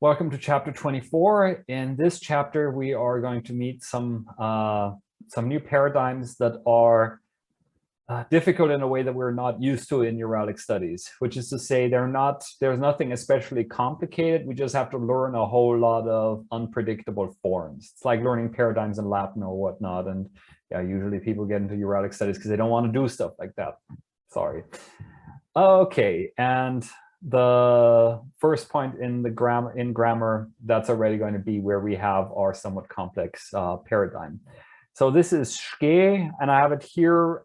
Welcome to chapter 24. In this chapter, we are going to meet some new paradigms that are difficult in a way that we're not used to in neuralic studies, which is to say there's nothing especially complicated. We just have to learn a whole lot of unpredictable forms. It's like learning paradigms in Latin or whatnot. And yeah, usually people get into neuralic studies because they don't want to do stuff like that. Sorry. Okay, and the first point in the grammar, that's already going to be where we have our somewhat complex paradigm. So this is ske, and I have it here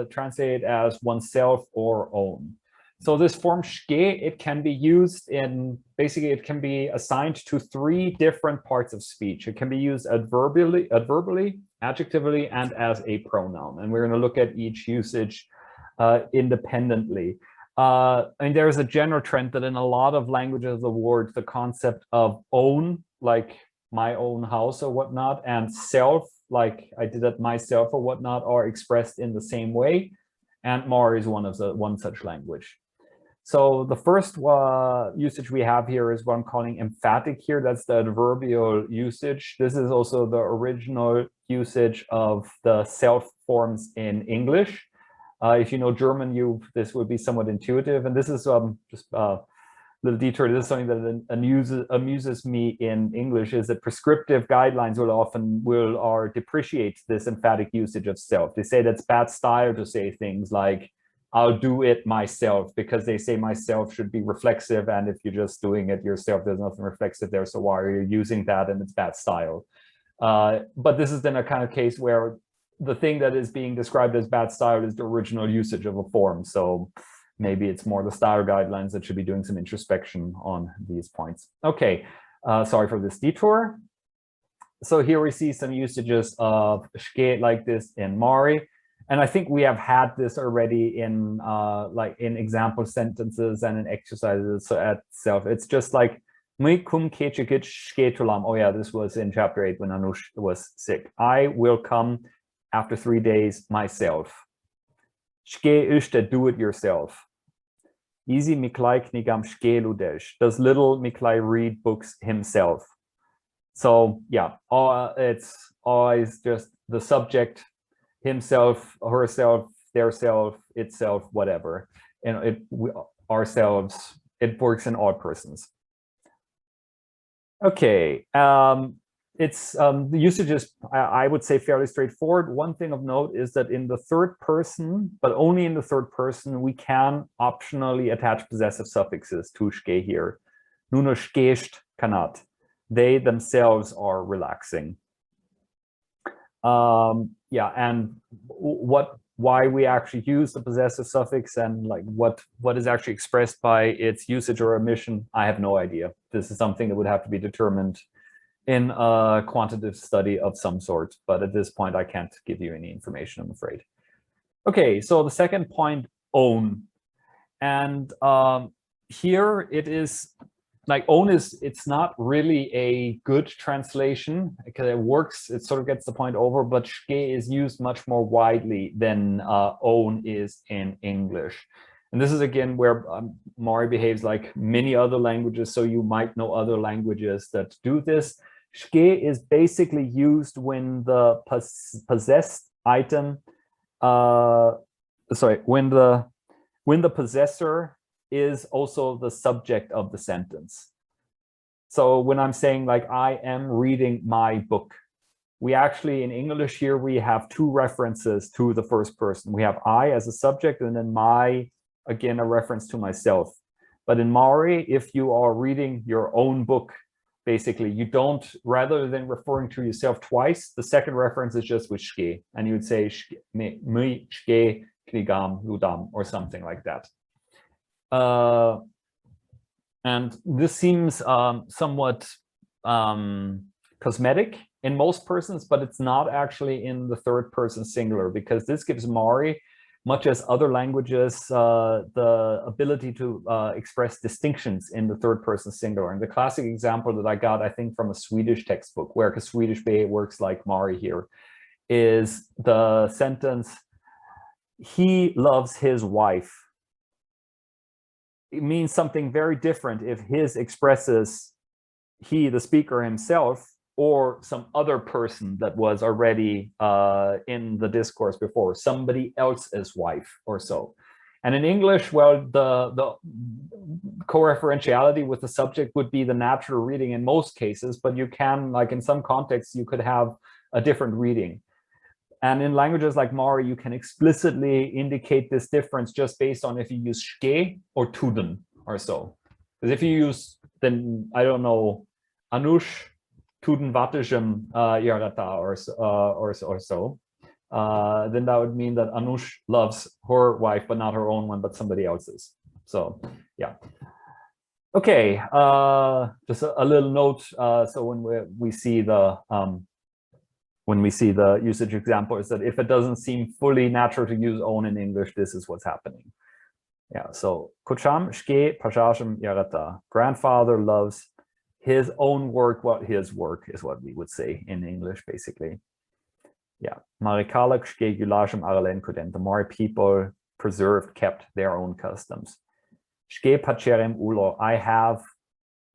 translated as oneself or own. So this form ske, it can be used in, basically it can be assigned to three different parts of speech. It can be used adverbially, adjectively, and as a pronoun. And we're going to look at each usage independently. And there's a general trend that in a lot of languages of the world, the concept of own, like my own house or whatnot, and self, like I did it myself or whatnot, are expressed in the same way. And Mari is one such language. So the first usage we have here is what I'm calling emphatic here. That's the adverbial usage. This is also the original usage of the self forms in English. If you know German, this would be somewhat intuitive. And this is just a little detour. This is something that amuses me in English, is that prescriptive guidelines will depreciate this emphatic usage of self. They say that's bad style to say things like, I'll do it myself, because they say myself should be reflexive. And if you're just doing it yourself, there's nothing reflexive there. So why are you using that? And it's bad style. But this is then a kind of case where the thing that is being described as bad style is the original usage of a form. So maybe it's more the style guidelines that should be doing some introspection on these points. Okay, sorry for this detour. So here we see some usages of ske like this in Mari. And I think we have had this already in like in example sentences and in exercises. So at self, it's just like, oh yeah, this was in chapter 8 when Anush was sick. I will come after 3 days myself. Ske ishte, do it yourself. Easy Miklai knigam ske ludesh. Does little Miklai read books himself? So yeah, it's always just the subject, himself, herself, their self, itself, whatever. And ourselves, it works in all persons. Okay. The usage is, I would say, fairly straightforward. One thing of note is that in the third person, but only in the third person, we can optionally attach possessive suffixes to ske here. Nuno skest kanat. They themselves are relaxing. Yeah, and why we actually use the possessive suffix and like what is actually expressed by its usage or omission, I have no idea. This is something that would have to be determined in a quantitative study of some sort, but at this point I can't give you any information, I'm afraid. Okay, so the second point, own. And here it is like own it's not really a good translation because it works, it sort of gets the point over, but ske is used much more widely than own is in English. And this is again where Mari behaves like many other languages, so you might know other languages that do this. Ske is basically used when the possessed item, when the possessor is also the subject of the sentence. So when I'm saying like, I am reading my book, we actually in English here, we have two references to the first person. We have I as a subject and then my, again, a reference to myself. But in Mari, if you are reading your own book, basically you don't, rather than referring to yourself twice, the second reference is just with ske, and you would say mi ske knigam ludam or something like that. And this seems somewhat cosmetic in most persons, but it's not actually in the third person singular, because this gives Mari, much as other languages, the ability to express distinctions in the third person singular. And the classic example that I got, I think, from a Swedish textbook, where a Swedish way works like Mari here, is the sentence, he loves his wife. It means something very different if his expresses he, the speaker himself, or some other person that was already in the discourse before, somebody else's wife or so. And in English, well, the co-referentiality with the subject would be the natural reading in most cases, but you can, like in some contexts, you could have a different reading. And in languages like Mari, you can explicitly indicate this difference just based on if you use ske or tuden or so. Because if you use, then, I don't know, Anush tuden vatijam yarata or so, then that would mean that Anush loves her wife, but not her own one, but somebody else's. So, yeah. Okay, just a little note. So when we see the usage example, is that if it doesn't seem fully natural to use own in English, this is what's happening. Yeah. So kocham shke pashasham yarata. Grandfather loves his own work. What his work is what we would say in English, basically. Yeah. Marikalak shke gulasham aralen kuden. The Mari people kept their own customs. Shke pacherem ulo. I have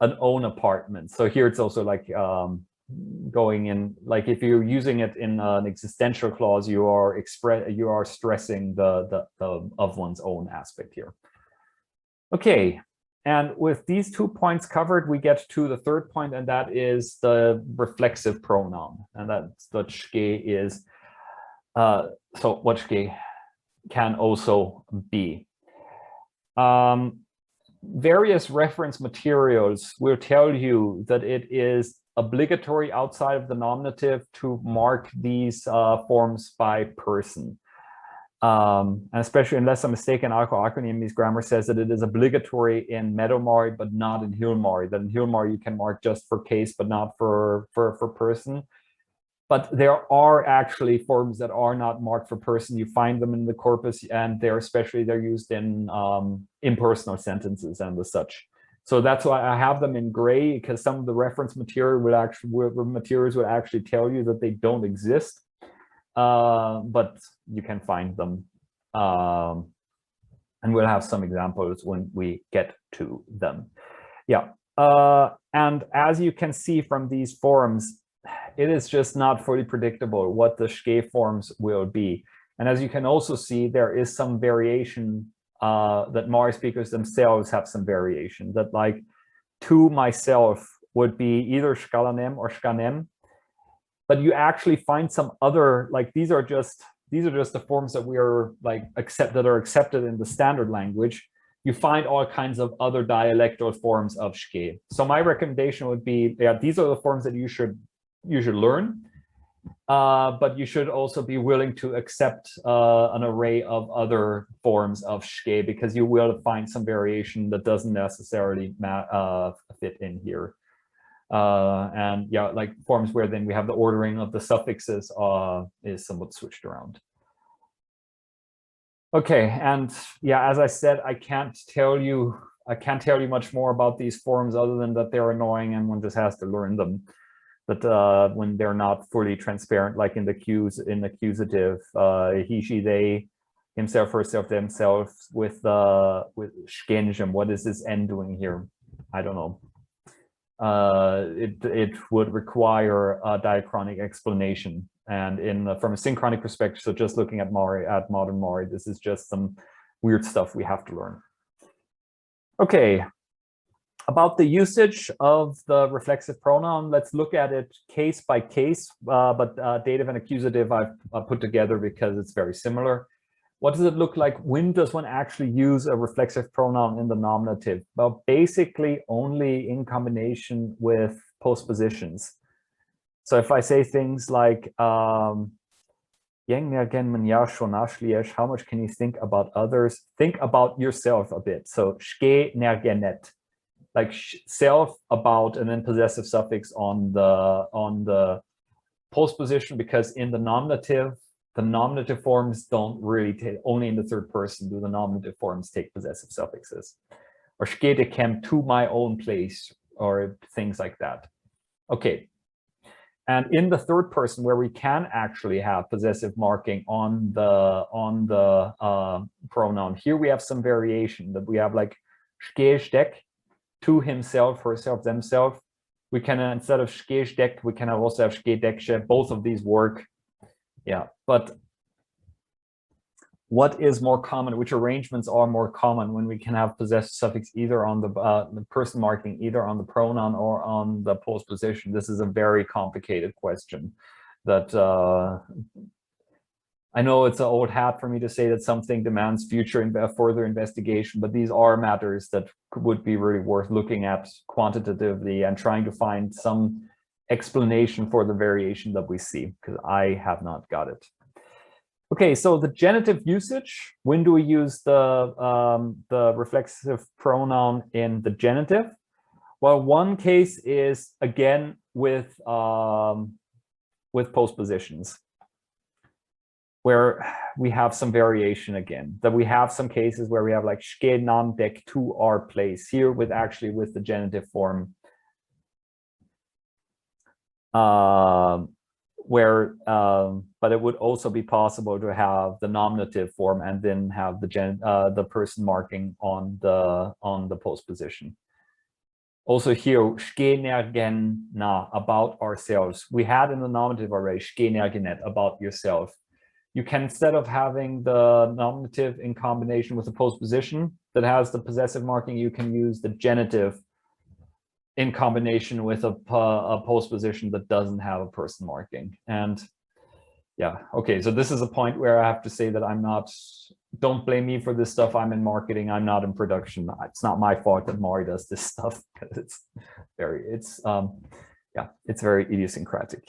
an own apartment. So here it's also like going in, like if you're using it in an existential clause, you are stressing the of one's own aspect here. Okay. And with these 2 points covered, we get to the third point, and that is the reflexive pronoun. And that's what shke is. So what shke can also be. Various reference materials will tell you that it is obligatory outside of the nominative to mark these forms by person. And especially, unless I'm mistaken, Arco-Acronym's grammar says that it is obligatory in Meadow-Mari, but not in Hill-Mari. That in Hill-Mari you can mark just for case, but not for person. But there are actually forms that are not marked for person. You find them in the corpus, and they're used in impersonal sentences and the such. So that's why I have them in gray, because some of the reference material materials would actually tell you that they don't exist. But you can find them. And we'll have some examples when we get to them. Yeah. And as you can see from these forms, it is just not fully predictable what the shke forms will be. And as you can also see, there is some variation that Mari speakers themselves have some variation, that like to myself would be either shkalanem or shkanem. But you actually find some other, like these are just the forms that we are like that are accepted in the standard language. You find all kinds of other dialectal forms of shke. So my recommendation would be, yeah, these are the forms that you should learn, but you should also be willing to accept an array of other forms of shke, because you will find some variation that doesn't necessarily fit in here. And yeah, like forms where then we have the ordering of the suffixes is somewhat switched around. Okay, and yeah, as I said, I can't tell you much more about these forms other than that they're annoying and one just has to learn them. But when they're not fully transparent, like in the accusative, he, she, they, himself, herself, themselves, with shkenjam, what is this n doing here? I don't know. It would require a diachronic explanation, and from a synchronic perspective, so just looking at modern Mari, this is just some weird stuff we have to learn. Okay, about the usage of the reflexive pronoun, let's look at it case by case, but dative and accusative I've put together because it's very similar. What does it look like? When does one actually use a reflexive pronoun in the nominative? Well, basically only in combination with postpositions. So if I say things like, how much can you think about others? Think about yourself a bit. So shke nergenet, like self, about, and then possessive suffix on the postposition, because in the nominative forms don't really take, only in the third person do the nominative forms take possessive suffixes. Or skete came to my own place, or things like that. Okay. And in the third person, where we can actually have possessive marking on the pronoun, here we have some variation, that we have like skestek, to himself, herself, themselves, we can, instead of schedek, we can also have schedekje. Both of these work. Yeah, but what is more common, which arrangements are more common when we can have possessive suffix either on the person marking, either on the pronoun or on the postposition? This is a very complicated question that I know it's an old hat for me to say that something demands further investigation, but these are matters that would be really worth looking at quantitatively and trying to find some explanation for the variation that we see, because I have not got it. Okay, so the genitive usage, when do we use the reflexive pronoun in the genitive? Well, one case is, again, with postpositions, where we have some variation again, that we have some cases where we have like ske nam dek to our place here with the genitive form, but it would also be possible to have the nominative form and then have the person marking on the postposition. Also here, ske nergen na, about ourselves. We had in the nominative already, ske nergenet, about yourself. You can, instead of having the nominative in combination with the postposition that has the possessive marking, you can use the genitive in combination with a postposition that doesn't have a person marking. And yeah, okay, so this is a point where I have to say that I'm not, don't blame me for this stuff. I'm in marketing, I'm not in production. It's not my fault that Mari does this stuff, because it's very idiosyncratic.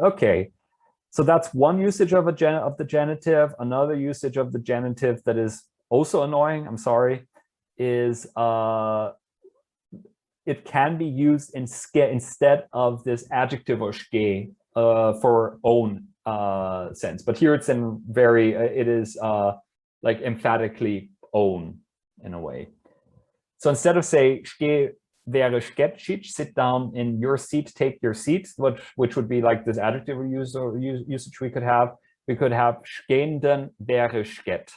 Okay. So that's one usage of the genitive. Another usage of the genitive that is also annoying, I'm sorry, is it can be used instead of this adjective or ske for own sense. But here it's it is like emphatically own in a way. So instead of say ske wäre sketchig, sit down in your seat, take your seat, which would be like this adjective usage we could have skenden wäre sket,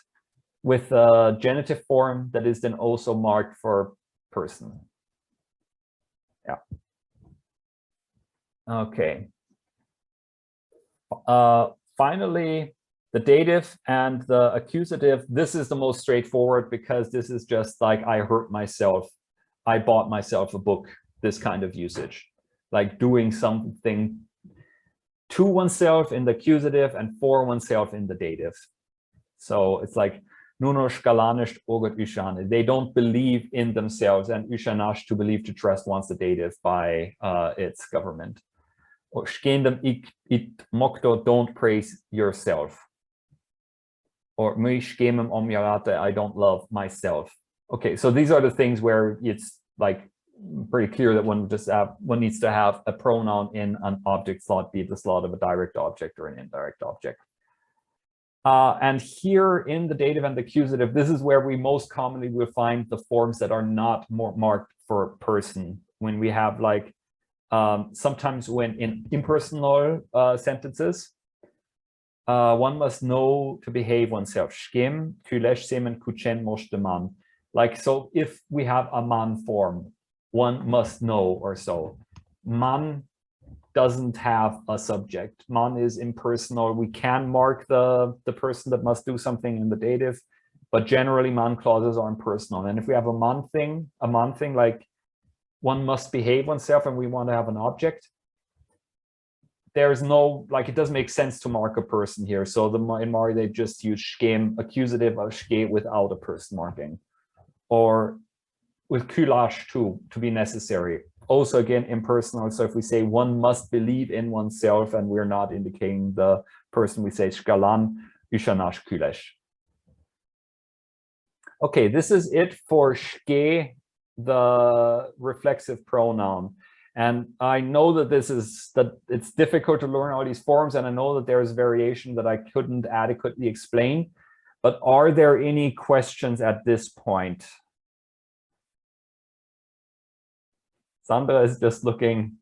with a genitive form that is then also marked for person. Yeah. Okay. Finally, the dative and the accusative. This is the most straightforward, because this is just like I hurt myself, I bought myself a book, this kind of usage, like doing something to oneself in the accusative and for oneself in the dative. So it's like nuno scalanish ogot ushane. They don't believe in themselves, and ushanash, to believe, to trust, wants the dative by its government. Or skendem it mokto, don't praise yourself. Or mi skemem omyarate, I don't love myself. Okay, so these are the things where it's like pretty clear that one needs to have a pronoun in an object slot, be it the slot of a direct object or an indirect object. And here in the dative and the accusative, this is where we most commonly will find the forms that are not more marked for person. When we have like sometimes when in impersonal sentences, one must know to behave oneself. Skem, kulesh semen kuchen moshte man. Like, so if we have a man form, one must know or so. Man doesn't have a subject. Man is impersonal. We can mark the person that must do something in the dative, but generally man clauses are impersonal. And if we have a man thing like one must behave oneself and we want to have an object, there's no, like, it doesn't make sense to mark a person here. So in Mari, they just use skem, accusative of ske without a person marking, or with kulash to be necessary. Also, again, impersonal. So if we say one must believe in oneself and we're not indicating the person, we say skalan ushanash kulesh. Okay, this is it for ske, the reflexive pronoun. And I know that it's difficult to learn all these forms, and I know that there is variation that I couldn't adequately explain. But are there any questions at this point? Sandra is just looking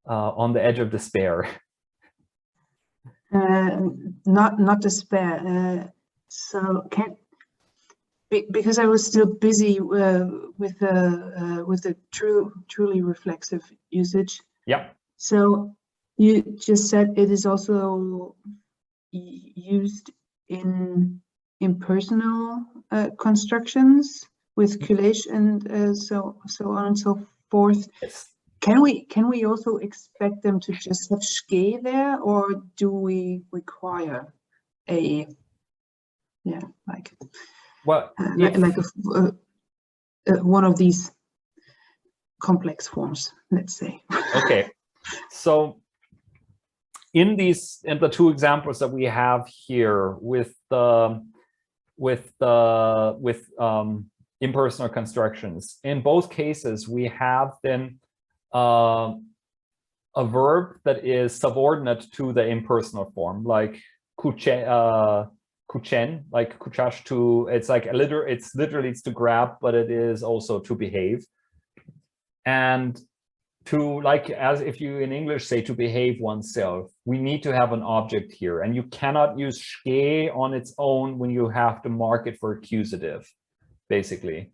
on the edge of despair. Not despair. So because I was still busy with the truly reflexive usage. Yeah. So you just said it is also used in impersonal constructions with collage and so on and so forth. Yes. Can we also expect them to just have ske there, or do we require a like one of these complex forms, let's say? Okay, so in the two examples that we have here with impersonal constructions, in both cases we have then a verb that is subordinate to the impersonal form, like kuchen, like kuchash, to, it's like it's literally to grab, but it is also to behave. And to, like, as if you in English say to behave oneself, we need to have an object here, and you cannot use ske on its own when you have to mark it for accusative, basically.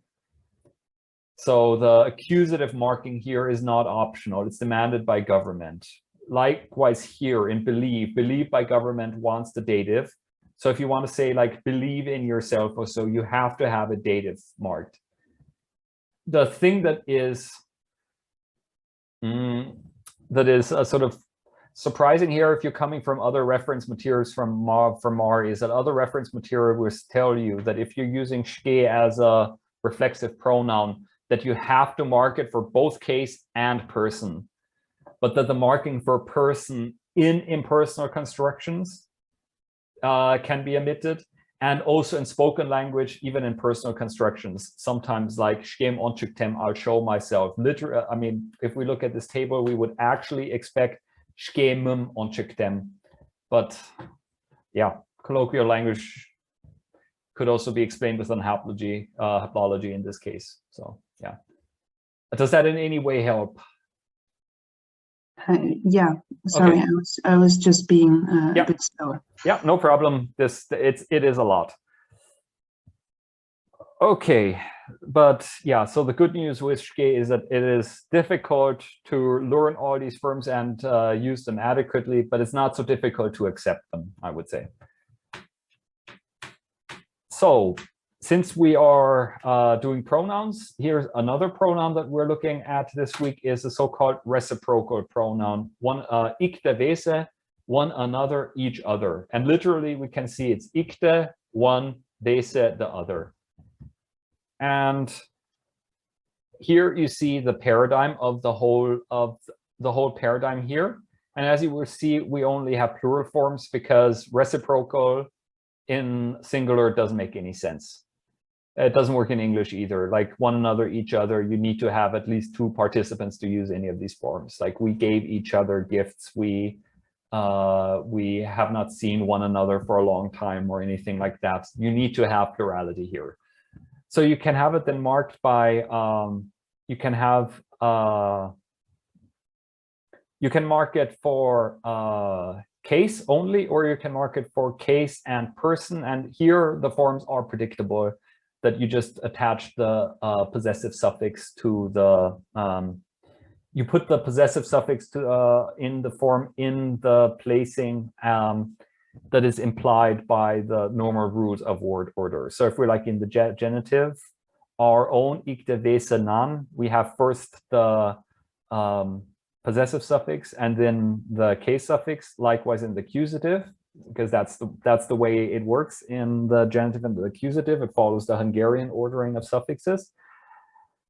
So the accusative marking here is not optional, it's demanded by government. Likewise here in believe by government wants the dative. So if you want to say like believe in yourself or so, you have to have a dative marked. The thing that is sort of surprising here, if you're coming from other reference materials from Mari, is that other reference material will tell you that if you're using ske as a reflexive pronoun, that you have to mark it for both case and person, but that the marking for person in impersonal constructions can be omitted, and also in spoken language, even in personal constructions, sometimes like shkem onchuktem, I'll show myself. Literally, I mean, if we look at this table, we would actually expect shkemum onchuktem, but yeah, colloquial language could also be explained with an haplology in this case. So yeah, does that in any way help? Yeah, sorry, okay. I was just being a bit slower. Yeah, no problem. It is a lot. Okay, but yeah, so the good news with ske is that it is difficult to learn all these forms and use them adequately, but it's not so difficult to accept them, I would say. So since we are doing pronouns, here's another pronoun that we're looking at this week is the so-called reciprocal pronoun, one икте-весе, one another, each other. And literally we can see it's икте, one, весе, the other. And here you see the paradigm of the whole paradigm here. And as you will see, we only have plural forms because reciprocal in singular doesn't make any sense. It doesn't work in English either. Like one another, each other, you need to have at least two participants to use any of these forms. Like we gave each other gifts, we have not seen one another for a long time or anything like that. You need to have plurality here. So you can have it then marked by, you can mark it for case only, or you can mark it for case and person. And here the forms are predictable, that you just attach the possessive suffix to the, you put the possessive suffix to in the form in the placing that is implied by the normal rules of word order. So if we're like in the genitive, our own икте-весе nan, we have first the possessive suffix and then the case suffix. Likewise in the accusative, because that's the way it works in the genitive and the accusative. It follows the Hungarian ordering of suffixes,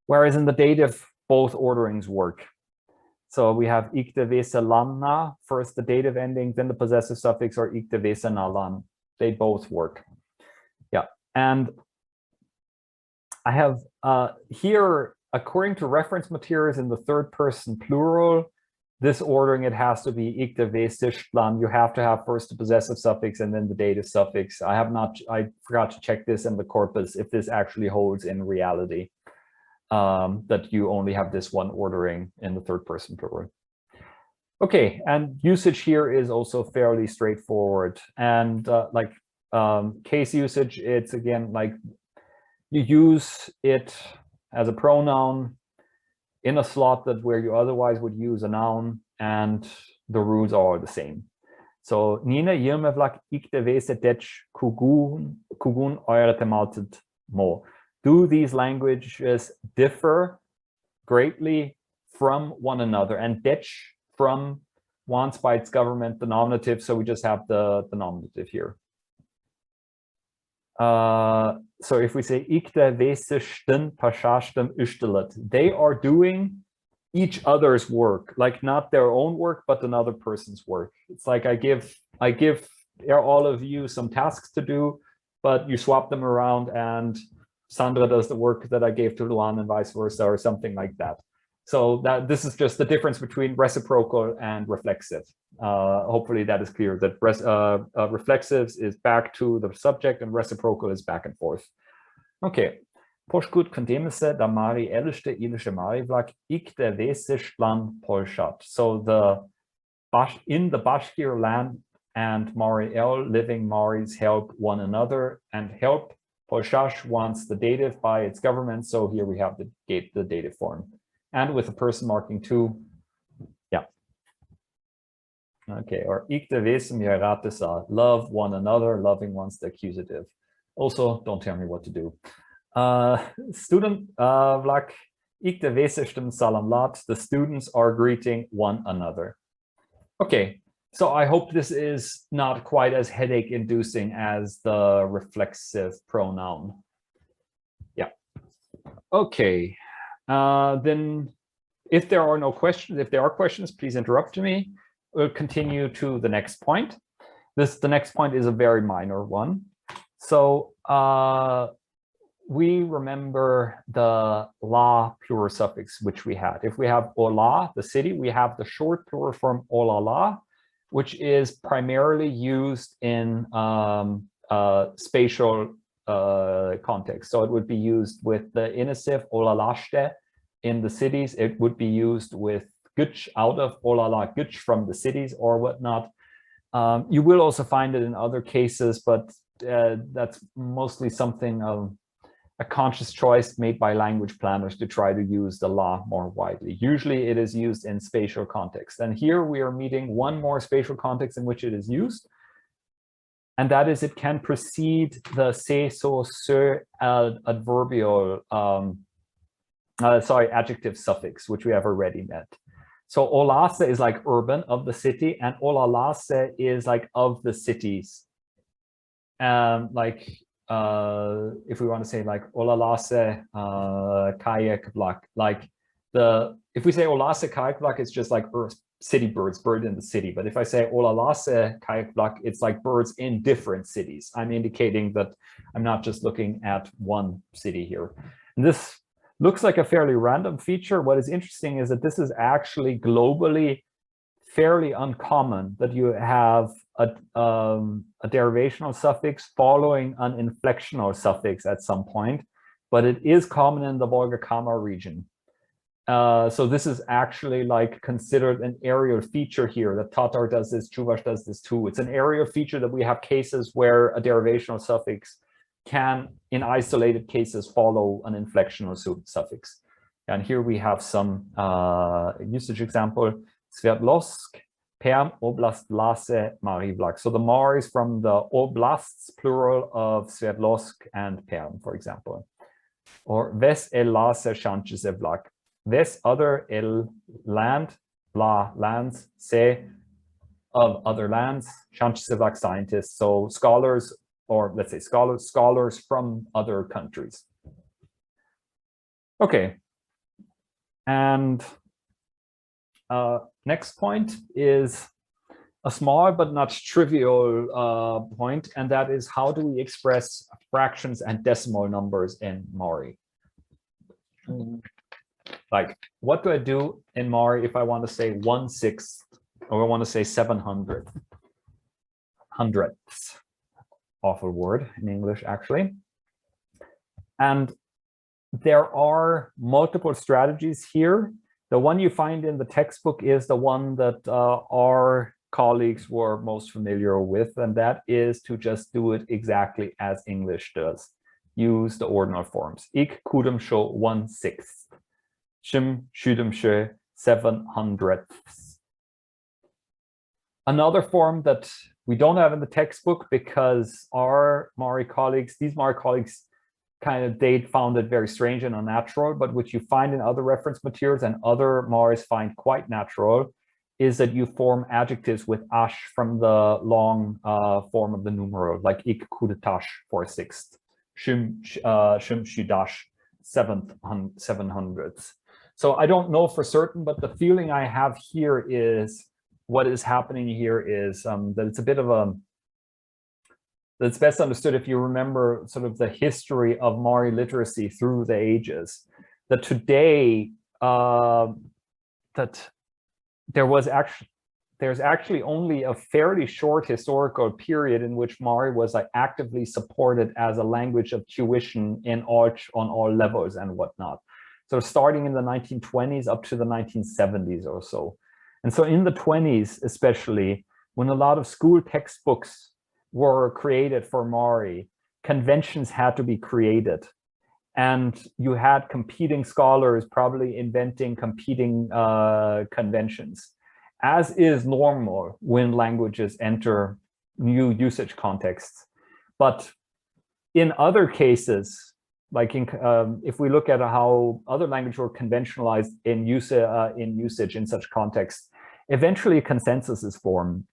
whereas in the dative both orderings work. So we have икте-весе lanna, first the dative ending, then the possessive suffix, or икте-весе nalan. They both work. Yeah, and I have here, according to reference materials in the third person plural, this ordering, it has to be икте-весе lan. You have to have first the possessive suffix and then the dative suffix. I forgot to check this in the corpus if this actually holds in reality. That you only have this one ordering in the third person plural. Okay, and usage here is also fairly straightforward. And case usage, it's again like you use it as a pronoun in a slot that where you otherwise would use a noun, and the rules are the same. So Nina Yilmevlak икте-весе теч kugun oiretemalted mo. Do these languages differ greatly from one another? And dech from wants by its government the nominative, so we just have the nominative here. So if we say икте-весе штын пашаштым üstelet, they are doing each other's work, like not their own work, but another person's work. It's like I give all of you some tasks to do, but you swap them around and Sandra does the work that I gave to Luan and vice versa, or something like that. So that this is just the difference between reciprocal and reflexive. Hopefully that is clear, that reflexives is back to the subject and reciprocal is back and forth. Okay. Poškut kondemese da Mari elishte ilische Mari vlak икте-весе shlan polshat. So in the Bashkir land and Mari El living Maris help one another, and help polshash wants the dative by its government. So here we have the dative form, and with a person marking too. Yeah. Okay. Or икте-весе miratis, love one another, loving one's the accusative. Also, don't tell me what to do. Student vlak икте-весе shtim salam lat. The students are greeting one another. Okay, so I hope this is not quite as headache inducing as the reflexive pronoun. Yeah. Okay. Then if there are no questions, if there are questions, please interrupt me. We'll continue to the next point. The next point is a very minor one. So we remember the la plural suffix, which we had. If we have ola, the city, we have the short plural form olala, which is primarily used in spatial context. So it would be used with the inessive olalaste in the cities. It would be used with güch out of olala güch from the cities or whatnot. You will also find it in other cases, but that's mostly something of a conscious choice made by language planners to try to use the la more widely. Usually it is used in spatial context. And here we are meeting one more spatial context in which it is used. And that is, it can precede the se, so, se adverbial, adjective suffix, which we have already met. So olase is like urban, of the city, and olalase is like of the cities. If we want to say like olalase kayak vlak, like if we say olase kayak vlak, it's just like city birds, bird in the city. But if I say olalase kayak vlak, it's like birds in different cities. I'm indicating that I'm not just looking at one city here. And this looks like a fairly random feature. What is interesting is that this is actually globally fairly uncommon, that you have a derivational suffix following an inflectional suffix at some point, but it is common in the Volga-Kama region. So this is actually like considered an areal feature here. The Tatar does this, Chuvash does this too. It's an areal feature that we have cases where a derivational suffix can, in isolated cases, follow an inflectional suffix. And here we have some usage example. Sverdlovsk, Perm, Oblast, Lase, Mari vlak. So the Mar is from the oblasts, plural of Sverdlovsk and Perm, for example. Or Ves el Lase Shanches vlak. Ves other el land, bla lands, se of other lands, Shanches vlak scientists. So scholars, or let's say scholars from other countries. Okay. And next point is a small but not trivial point, and that is, how do we express fractions and decimal numbers in Mari? Like, what do I do in Mari if I want to say 1/6 or I want to say 700? Hundredths. Awful word in English, actually. And there are multiple strategies here. The one you find in the textbook is the one that our colleagues were most familiar with, and that is to just do it exactly as English does. use the ordinal forms. Ik kudumsho 1/6. Shim shudumsho 7/100. Another form that we don't have in the textbook because our Mari colleagues, these Mari colleagues, they found it very strange and unnatural, but which you find in other reference materials and other Maris find quite natural, is that you form adjectives with ash from the long form of the numeral, like ik kudetash 4/6, shim shudash 7/700. So I don't know for certain, but the feeling I have here is what is happening here is that it's a bit of a, that's best understood if you remember sort of the history of Mari literacy through the ages, that today that there's actually only a fairly short historical period in which Mari was like actively supported as a language of tuition on all levels and whatnot. So starting in the 1920s up to the 1970s or so. And so in the 20s, especially, when a lot of school textbooks were created for Mari, conventions had to be created. And you had competing scholars probably inventing competing conventions, as is normal when languages enter new usage contexts. But in other cases, like if we look at how other languages were conventionalized in usage in such contexts, eventually a consensus is formed.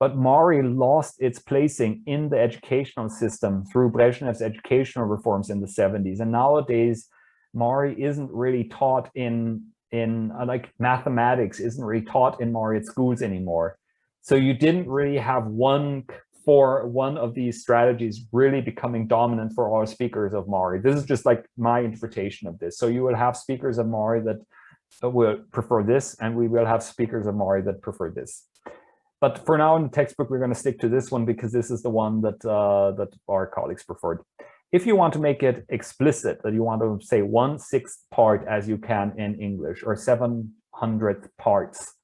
But Mari lost its placing in the educational system through Brezhnev's educational reforms in the 70s. And nowadays, Mari isn't really taught in like mathematics isn't really taught in Mari at schools anymore. So you didn't really have one of these strategies really becoming dominant for all speakers of Mari. This is just like my interpretation of this. So you will have speakers of Mari that will prefer this, and we will have speakers of Mari that prefer this. But for now in the textbook, we're going to stick to this one because this is the one that that our colleagues preferred. If you want to make it explicit, that you want to say 1/6 part as you can in English, or 700th parts,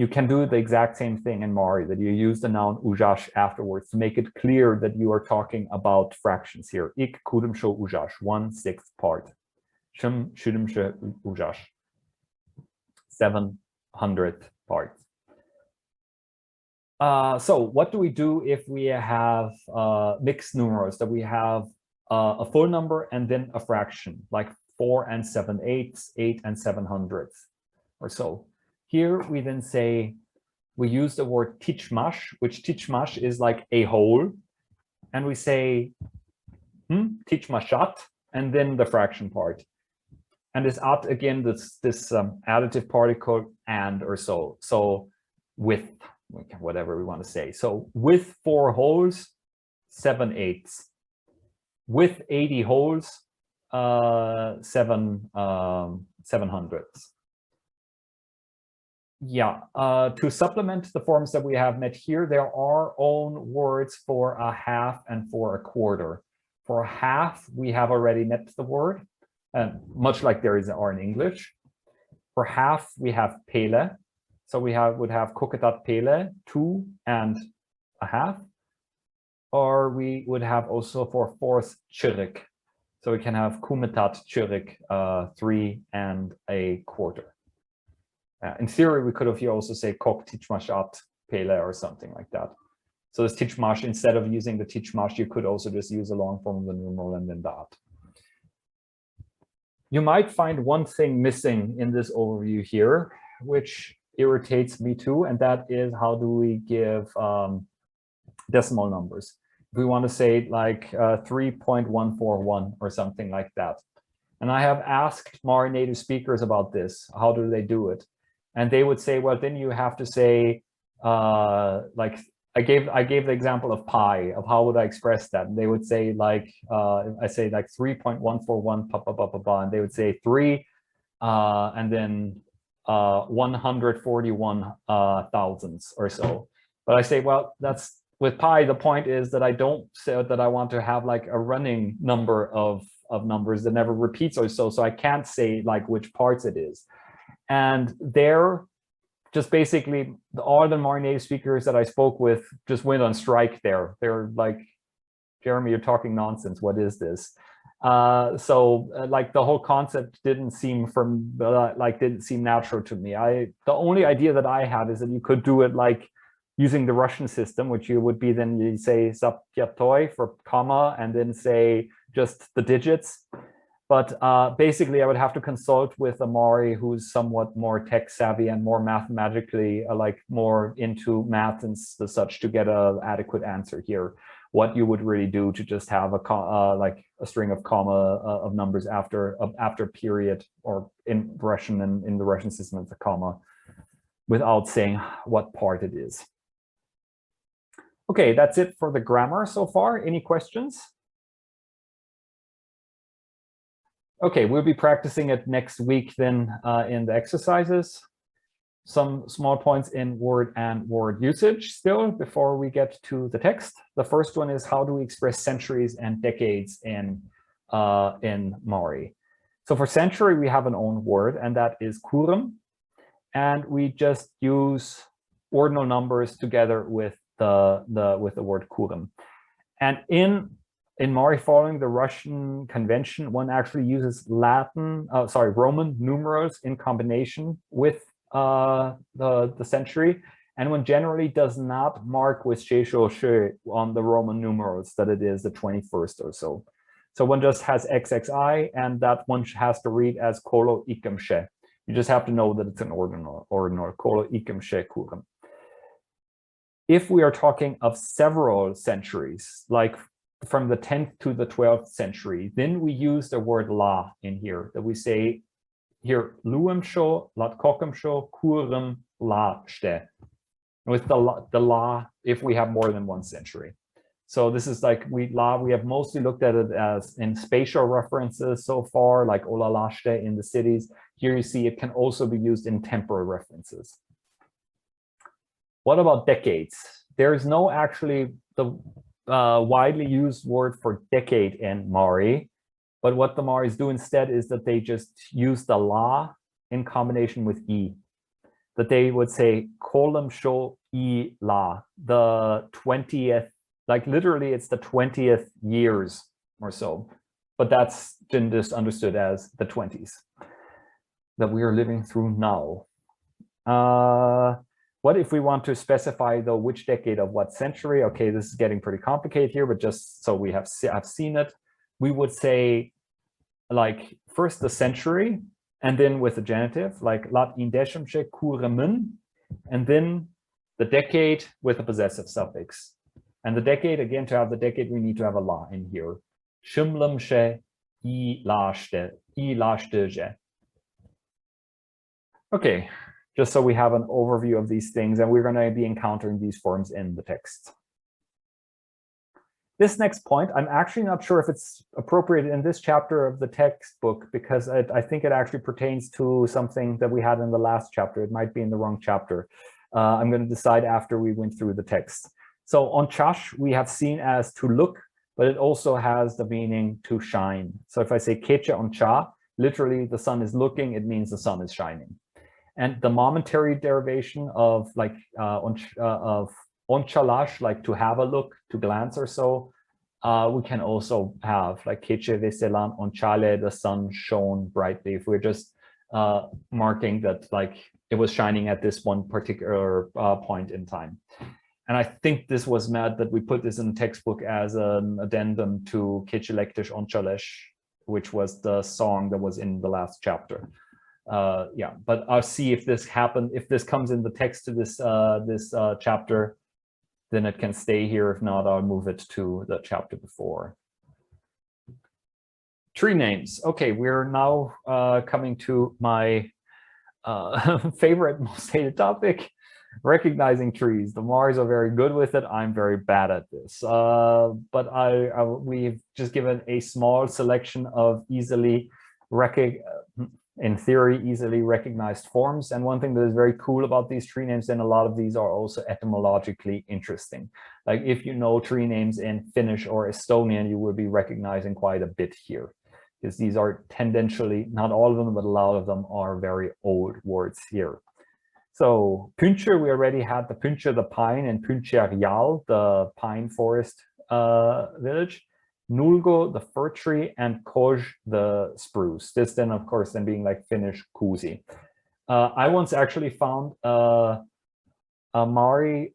you can do the exact same thing in Mari, that you use the noun ujash afterwards to make it clear that you are talking about fractions here. Ik kudumsho ujash, 1/6 part. Shim shudumsho ujash, 700th part. So what do we do if we have mixed numerals, that we have a full number and then a fraction, like 4 7/8, 8 7/100 or so? Here we then say, we use the word tichmash, which tichmash is like a whole, and we say tichmashat, and then the fraction part. And this at, again, this additive particle and or so. So with, whatever we want to say. So with 4 wholes, 7/8. With 80 wholes, 7/700. Yeah, to supplement the forms that we have met here, there are own words for a half and for a quarter. For a half, we have already met the word, much like there are in English. For half, we have pele. So we would have koketat pele, 2 1/2. Or we would have also for fourth chirik. So we can have kumetat chirik, 3 1/4. In theory, we could have here also say kok tichmashat pele or something like that. So this tichmash, instead of using the tichmash, you could also just use a long form of the numeral and then that. You might find one thing missing in this overview here, which irritates me too, and that is, how do we give decimal numbers? If we want to say like 3.141 or something like that. And I have asked Mari native speakers about this. How do they do it? And they would say, well, then you have to say, like, I gave the example of pi, of how would I express that? And they would say like, I say like 3.141, and they would say 3, and then 141 thousandths or so. But I say, well, that's with pi, the point is that I don't say that I want to have like a running number of numbers that never repeats or so. So I can't say like which parts it is. And they're just basically all the Mari native speakers that I spoke with just went on strike there. They're like, Jeremy, you're talking nonsense. What is this? Like the whole concept didn't seem didn't seem natural to me. The only idea that I had is that you could do it like using the Russian system, which you would be then you say zapyatoy for comma and then say just the digits. But basically, I would have to consult with a Mari who's somewhat more tech savvy and more mathematically, like more into math and such to get an adequate answer here. What you would really do to just have like a string of comma of numbers after period, or in Russian and in the Russian system it's a comma, without saying what part it is. Okay, that's it for the grammar so far. Any questions? Okay, we'll be practicing it next week then in the exercises. Some small points in word and word usage still before we get to the text. The first one is, how do we express centuries and decades in Mari? So for century, we have an own word, and that is kurum. And we just use ordinal numbers together with the word kurum. And in Mari, following the Russian convention, one actually uses Roman numerals in combination with the century, and one generally does not mark with she on the Roman numerals that it is the 21st or so. So one just has XXI, and that one has to read as kolo ikem she. You just have to know that it's an ordinal kolo ikem she kurum. If we are talking of several centuries, like from the 10th to the 12th century, then we use the word la in here, that we say here luem sho, lat kokem sho, kurum la shte. With the la, if we have more than one century. So this is like we have mostly looked at it as in spatial references so far, like ola la shte in the cities. Here you see it can also be used in temporal references. What about decades? There is no actually the widely used word for decade in Mari, but what the Maris do instead is that they just use the la in combination with e. That they would say kolem sho I la, the 20th, like literally it's the 20th years or so, but that's just understood as the 20s that we are living through now. What if we want to specify though which decade of what century? Okay, this is getting pretty complicated here, but just so we have seen it, we would say like first the century, and then with the genitive, like lat indeshemshe kuremen, and then the decade with a possessive suffix. And the decade, again, to have the decade, we need to have a la in here. Shimlemshe I lashte. Okay, just so we have an overview of these things, and we're going to be encountering these forms in the text. This next point, I'm actually not sure if it's appropriate in this chapter of the textbook, because I think it actually pertains to something that we had in the last chapter. It might be in the wrong chapter. I'm going to decide after we went through the text. So onchas we have seen as to look, but it also has the meaning to shine. So if I say keche oncha, literally the sun is looking, it means the sun is shining. And the momentary derivation of like of onchalash, like to have a look, to glance or so, we can also have like икте-весе onchale, the sun shone brightly. If we're just marking that like it was shining at this one particular point in time. And I think this was mad that we put this in the textbook as an addendum to icte-lektish onchalesh, which was the song that was in the last chapter. Yeah, but I'll see if this happened, if this comes in the text to this chapter, then it can stay here. If not, I'll move it to the chapter before. Tree names. Okay, we're now coming to my favorite, most hated topic, recognizing trees. The Maris are very good with it. I'm very bad at this. But we've just given a small selection of easily in theory, easily recognized forms. And one thing that is very cool about these tree names, and a lot of these are also etymologically interesting. Like if you know tree names in Finnish or Estonian, you will be recognizing quite a bit here, because these are tendentially, not all of them, but a lot of them are very old words here. So Püncher, we already had the Püncher, the pine, and Püncherjal, the pine forest village, Nulgo, the fir tree, and Koj, the spruce. This then, of course, then being like Finnish kuusi. I once actually found a Mari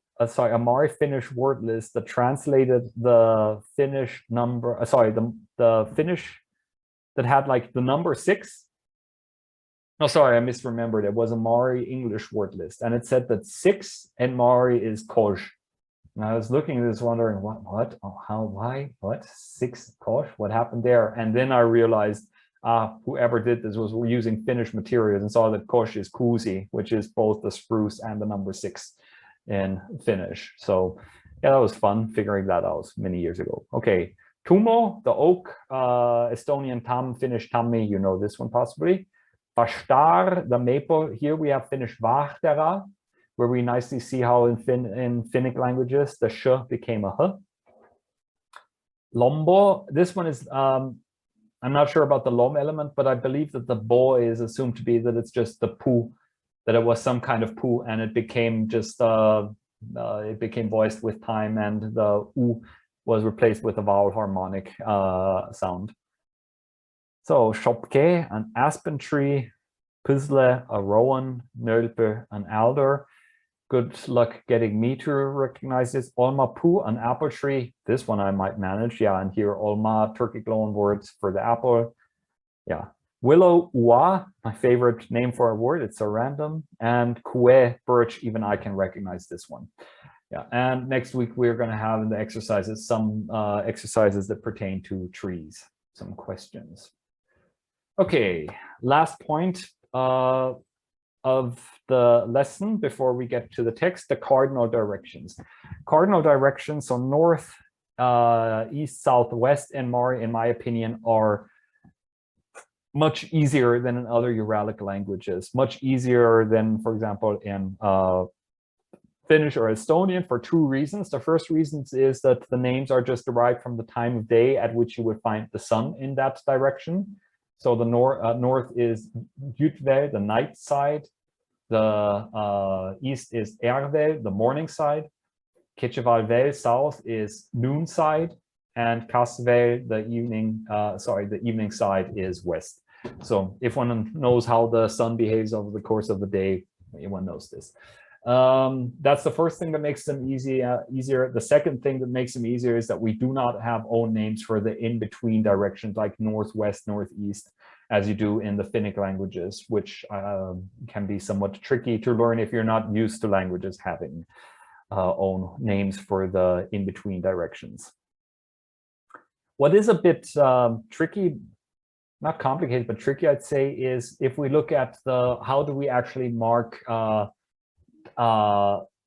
Finnish word list that translated the Finnish number, the Finnish that had like the number 6. No, sorry, I misremembered. It was a Mari English word list, and it said that 6 in Mari is Koj. And I was looking at this wondering, what, oh, how, why, what, 6 Koj, what happened there? And then I realized, whoever did this was using Finnish materials and saw that Koj is kuusi, which is both the spruce and the number 6 in Finnish. So yeah, that was fun figuring that out many years ago. Okay, Tumo, the oak, Estonian tam, Finnish tammi, you know this one possibly. Vastar, the maple, here we have Finnish vahtera, where we nicely see how in Finnic languages, the sh became a h. Lombo, this one is, I'm not sure about the lom element, but I believe that the bo is assumed to be that it's just the pu, that it was some kind of pu, and it became just, it became voiced with time, and the u was replaced with a vowel harmonic sound. So shopke, an aspen tree, Pusle, a rowan, nölpe, an alder. Good luck getting me to recognize this. Olma pu, an apple tree. This one I might manage. Yeah, and here Olma, Turkic loan words for the apple. Yeah. Willow, ua, my favorite name for a word. It's so random. And kue, birch, even I can recognize this one. Yeah, and next week we're going to have in the exercises some exercises that pertain to trees, some questions. Okay, last point of the lesson before we get to the text, the cardinal directions. Cardinal directions, so north, east, south, west, and Mari, in my opinion, are much easier than in other Uralic languages, much easier than, for example, in Finnish or Estonian for 2 reasons. The first reason is that the names are just derived from the time of day at which you would find the sun in that direction. So the north is Jutve, the night side. The east is Erve, the morning side. Kitchevalvel, south, is noon side. And Kasvel, the evening side, is west. So if one knows how the sun behaves over the course of the day, anyone knows this. That's the first thing that makes them easier. The second thing that makes them easier is that we do not have own names for the in-between directions like northwest, northeast, as you do in the Finnic languages, which can be somewhat tricky to learn if you're not used to languages having own names for the in-between directions. What is a bit tricky, not complicated, but tricky, I'd say, is if we look at how do we actually mark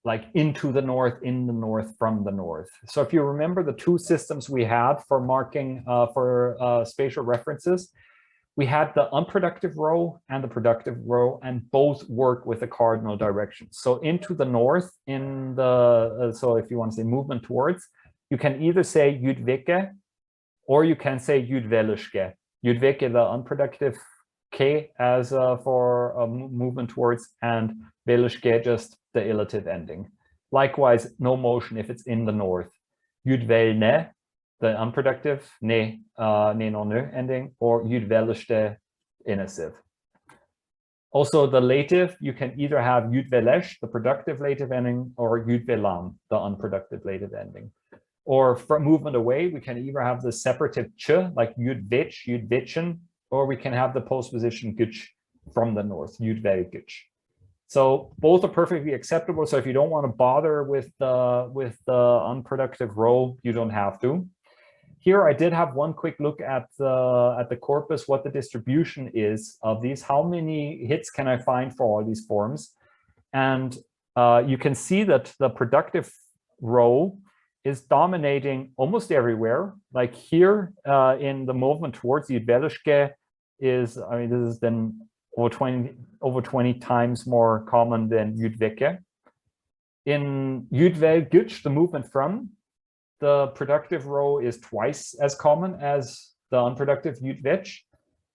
like into the north, in the north, from the north. So if you remember the 2 systems we had for marking for spatial references, we had the unproductive row and the productive row, and both work with the cardinal directions. So into the north, in the so if you want to say movement towards, you can either say Judveke or you can say Judvelishke. Judveke, the unproductive K as for movement towards, and Velishke, just the illative ending. Likewise, no motion if it's in the north. Judvelne, the unproductive ne no ne ending, or Judvelishte, inassive. Also, the lative, you can either have Judvelesh, the productive lative ending, or Judvelam, the unproductive lative ending. Or from movement away, we can either have the separative ch, like Judvich, Judvichen, or we can have the postposition gich from the north, Judvelgich. So both are perfectly acceptable. So if you don't want to bother with the unproductive row, you don't have to. Here I did have one quick look at the corpus, what the distribution is of these. How many hits can I find for all these forms? And you can see that the productive row is dominating almost everywhere. Like here in the movement towards Judvelishke is, I mean, this is then over 20 times more common than Judveke. In Judvelgich, the movement from, the productive row is twice as common as the unproductive Judvech.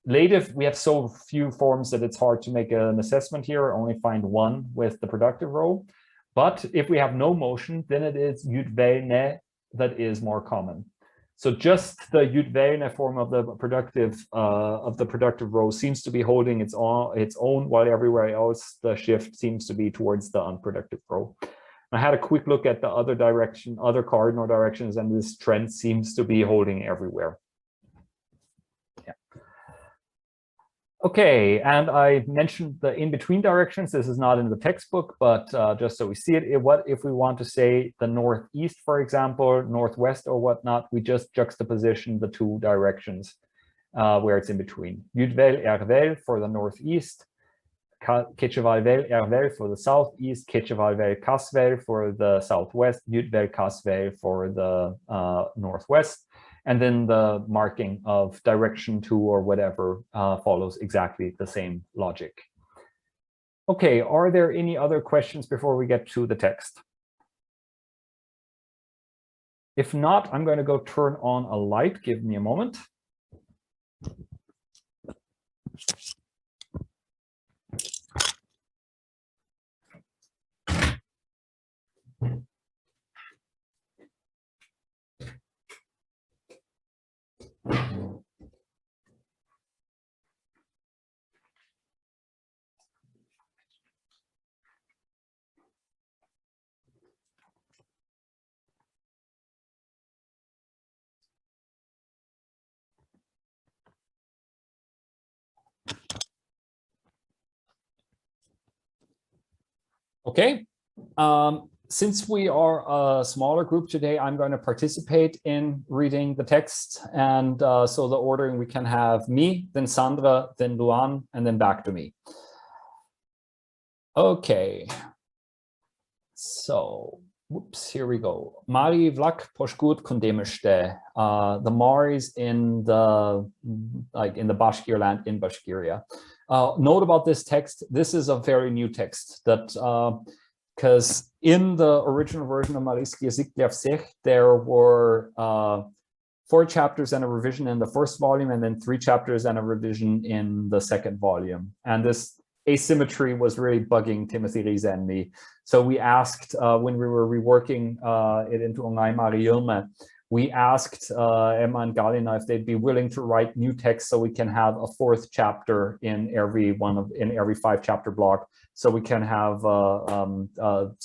Lative, we have so few forms that it's hard to make an assessment here. I only find 1 with the productive row. But if we have no motion, then it is Judvelne that is more common. So just the ykte-vese form of the productive row seems to be holding its own, while everywhere else the shift seems to be towards the unproductive row. I had a quick look at the other cardinal directions, and this trend seems to be holding everywhere. Yeah. Okay, and I mentioned the in-between directions. This is not in the textbook, but just so we see it, what if we want to say the northeast, for example, northwest or whatnot, we just juxtaposition the two directions where it's in between. Ykte-vel for the northeast, Ketcheval-vel for the southeast, Ketcheval-vel-Kasvel for the southwest, Ykte-vel-Kasvel for the northwest. And then the marking of direction to or whatever follows exactly the same logic. Okay, are there any other questions before we get to the text? If not, I'm going to go turn on a light. Give me a moment. Okay, since we are a smaller group today, I'm going to participate in reading the text. And so the ordering, we can have me, then Sandra, then Luan, and then back to me. Okay, so, whoops, here we go. Mari vlak poshkut kondemishte. The Maris in the Bashkir land in Bashkiria. Note about this text, this is a very new text that because in the original version of Mariski икте-весе, there were 4 chapters and a revision in the first volume, and then 3 chapters and a revision in the second volume. And this asymmetry was really bugging Timothy Riese and me. So we asked, when we were reworking it into Online Mariilme, we asked Emma and Galina if they'd be willing to write new text so we can have a 4th chapter in every 5 chapter block, so we can have so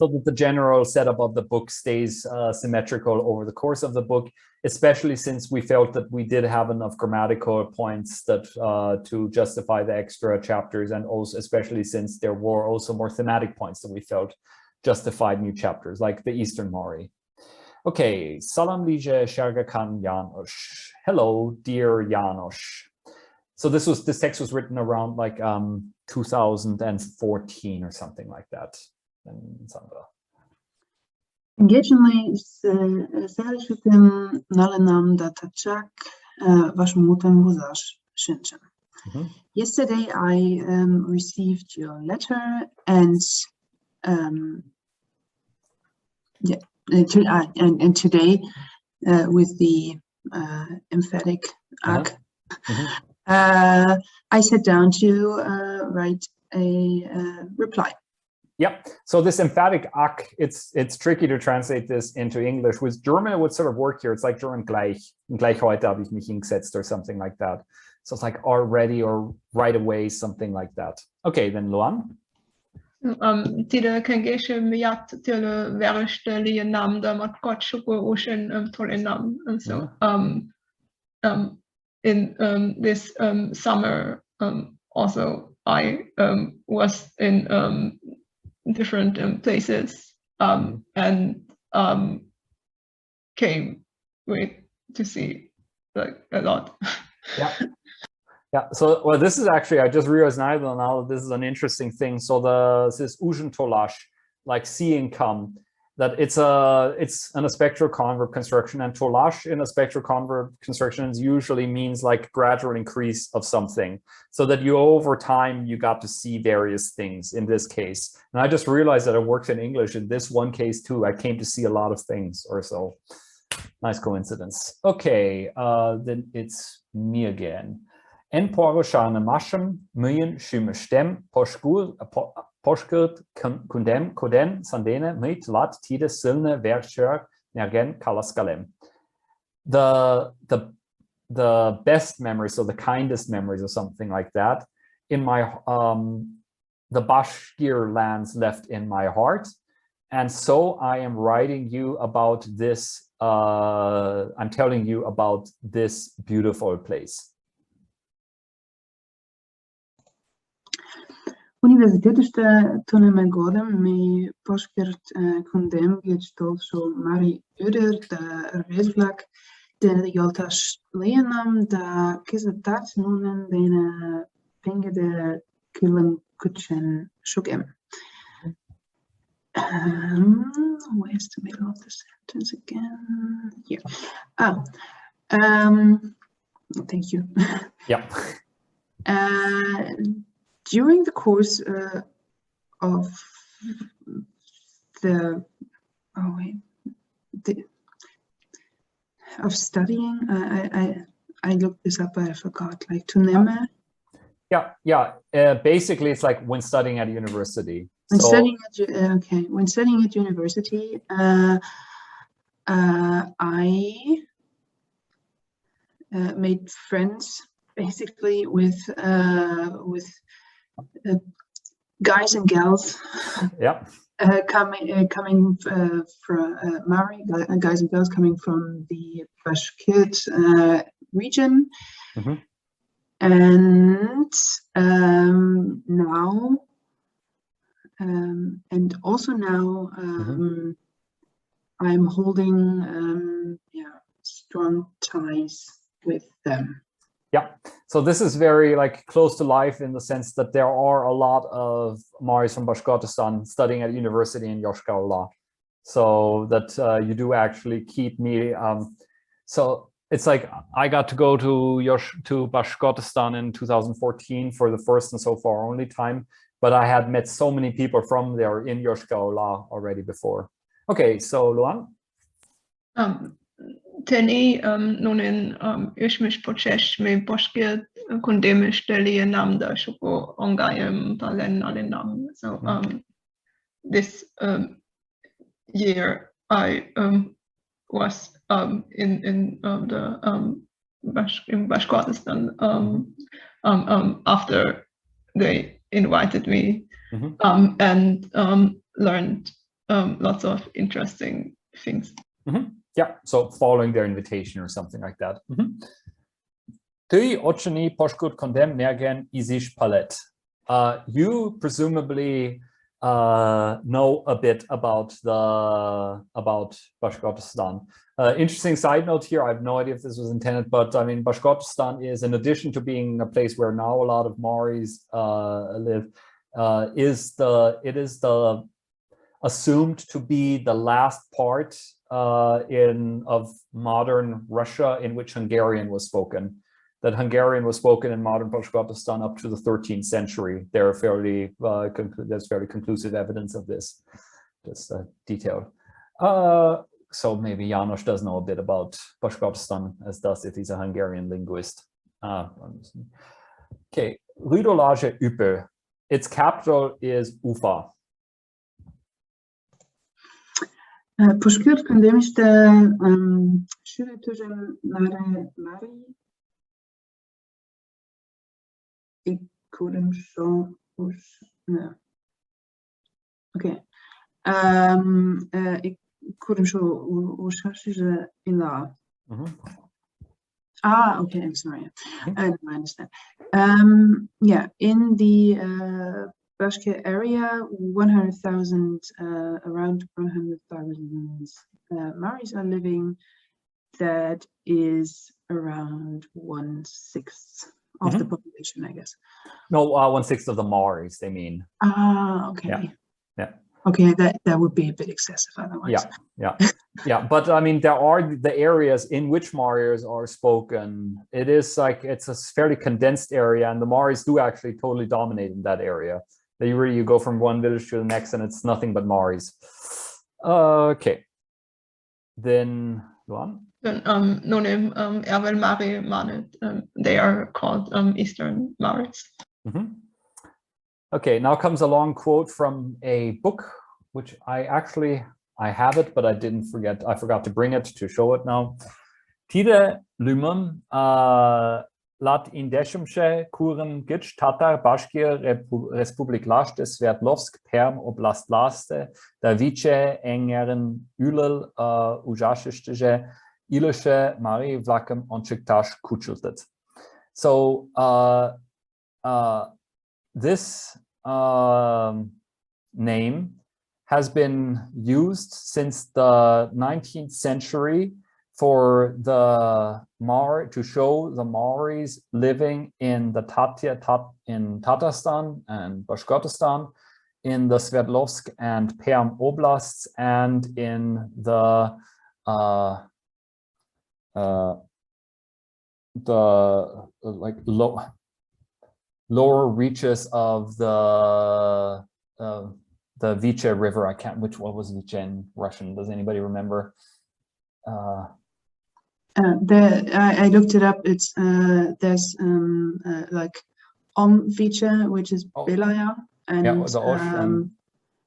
that the general setup of the book stays symmetrical over the course of the book, especially since we felt that we did have enough grammatical points that to justify the extra chapters, and also especially since there were also more thematic points that we felt justified new chapters, like the Eastern Mari. Okay, Salam Lige Shargakan Janos. Hello, dear Janos. So this text was written around like 2014 or something like that. And Sandra. Engagingly, Serishutim Nalanam Datachak Vashmutan Wuzash Shinchan. Yesterday I received your letter, and and today with the emphatic ak, I sat down to write a reply. Yep. So this emphatic ak, it's tricky to translate this into English. With German, it would sort of work here. It's like German gleich. Gleich heute habe ich mich hingesetzt or something like that. So it's like already or right away, something like that. Okay, then Luan. Tida kangeshe miyat tila versteli nam da matkot shuko ocean tolinam. And so in this summer also I was in different places and came to see like a lot. Yeah. Yeah, so well, this is actually, I just realized now that this is an interesting thing. So this Ujentolash, like seeing come, that it's an spectral converb construction, and tolash in a spectral converb construction usually means like gradual increase of something, so that you over time you got to see various things in this case. And I just realized that it works in English in this one case too. I came to see a lot of things or so. Nice coincidence. Okay, then it's me again. En poroshane mashem, muyen shumestem, Poshkert kundem koden sandene mit lat tide silne vercher nergen kalaskalem. The best memories, so the kindest memories or something like that, in my the Bashkir lands left in my heart. And so I am writing you about this, I'm telling you about this beautiful place. Universitetiste tonë me godem me Poshkert kundem geçtolsho Mari Uder de Redvlak de Joltas Leonam da Kizatat nunen dene Pinge de Kulen Kutchen Shugem. Where's the middle of the sentence again? Here. Thank you. Yeah. During the course of studying, I looked this up, but I forgot. Like tuneme. Yeah. Basically, it's like when studying at university. When studying at university, I made friends basically with guys and gals. Yeah. Coming from Mari, guys and girls coming from the Bashkirt region. Mm-hmm. And now, and also now, I'm holding strong ties with them. Yeah, so this is very like close to life in the sense that there are a lot of Maris from Bashkortostan studying at university in Yoshkar-Ola. So that you do actually keep me. So it's like I got to go to Bashkortostan in 2014 for the first and so far only time, but I had met so many people from there in Yoshkar-Ola already before. Okay, so Luan. Teni nunin ishmish pochesh me poshkir kundemish deli namda shuko ongayem talen alinam. So this year I was in Bashkortostan after they invited me and learned lots of interesting things. Yeah, so following their invitation or something like that. Tui ochani poshkut kondem nergen isish palet. You presumably know a bit about Bashkortostan. Interesting side note here, I have no idea if this was intended, but I mean, Bashkortostan is, in addition to being a place where now a lot of Maris live, it is the assumed to be the last part of modern Russia in which Hungarian was spoken. That Hungarian was spoken in modern Bashkortostan up to the 13th century. There's fairly conclusive evidence of this. Just detailed. So maybe János does know a bit about Bashkortostan, as does if he's a Hungarian linguist. Okay, Rudolage Üpe. Its capital is Ufa. Poshkert kundemiste Shuritujem Mari. Ik couldn't show no. Okay. Ik couldn't show Ushashije in law. Okay, I'm sorry. I understand. Yeah, in the Bashkir area, 100,000, around 100,000 Maris are living. That is around 1/6 of the population, I guess. No, 1/6 of the Maris, they mean. Okay. Yeah. Okay, that would be a bit excessive otherwise. Yeah. But I mean, there are the areas in which Maris are spoken. It is like it's a fairly condensed area, and the Maris do actually totally dominate in that area. You go from one village to the next, and it's nothing but Maris. Okay. Then Luan. Ervel Mari Manet. They are called Eastern Maris. Okay, now comes a long quote from a book, which I have it, but I forgot to bring it to show it now. Tide lumum lat indeshumshe kuren gitch tatar bashkir Republik Lashte Sverdlovsk Perm Oblast Laste da vice engeren ülel ujashishte ilische Mari vlakem onchiktash kuchultet. So this name has been used since the 19th century for the to show the Maoris living in the in Tatarstan and Bashkortostan, in the Sverdlovsk and Perm oblasts, and in the lower reaches of the Viche River. I can't. What was Viche in Russian? Does anybody remember? I looked it up. It's there's like Viche, which is Belaya, and yeah, the ocean.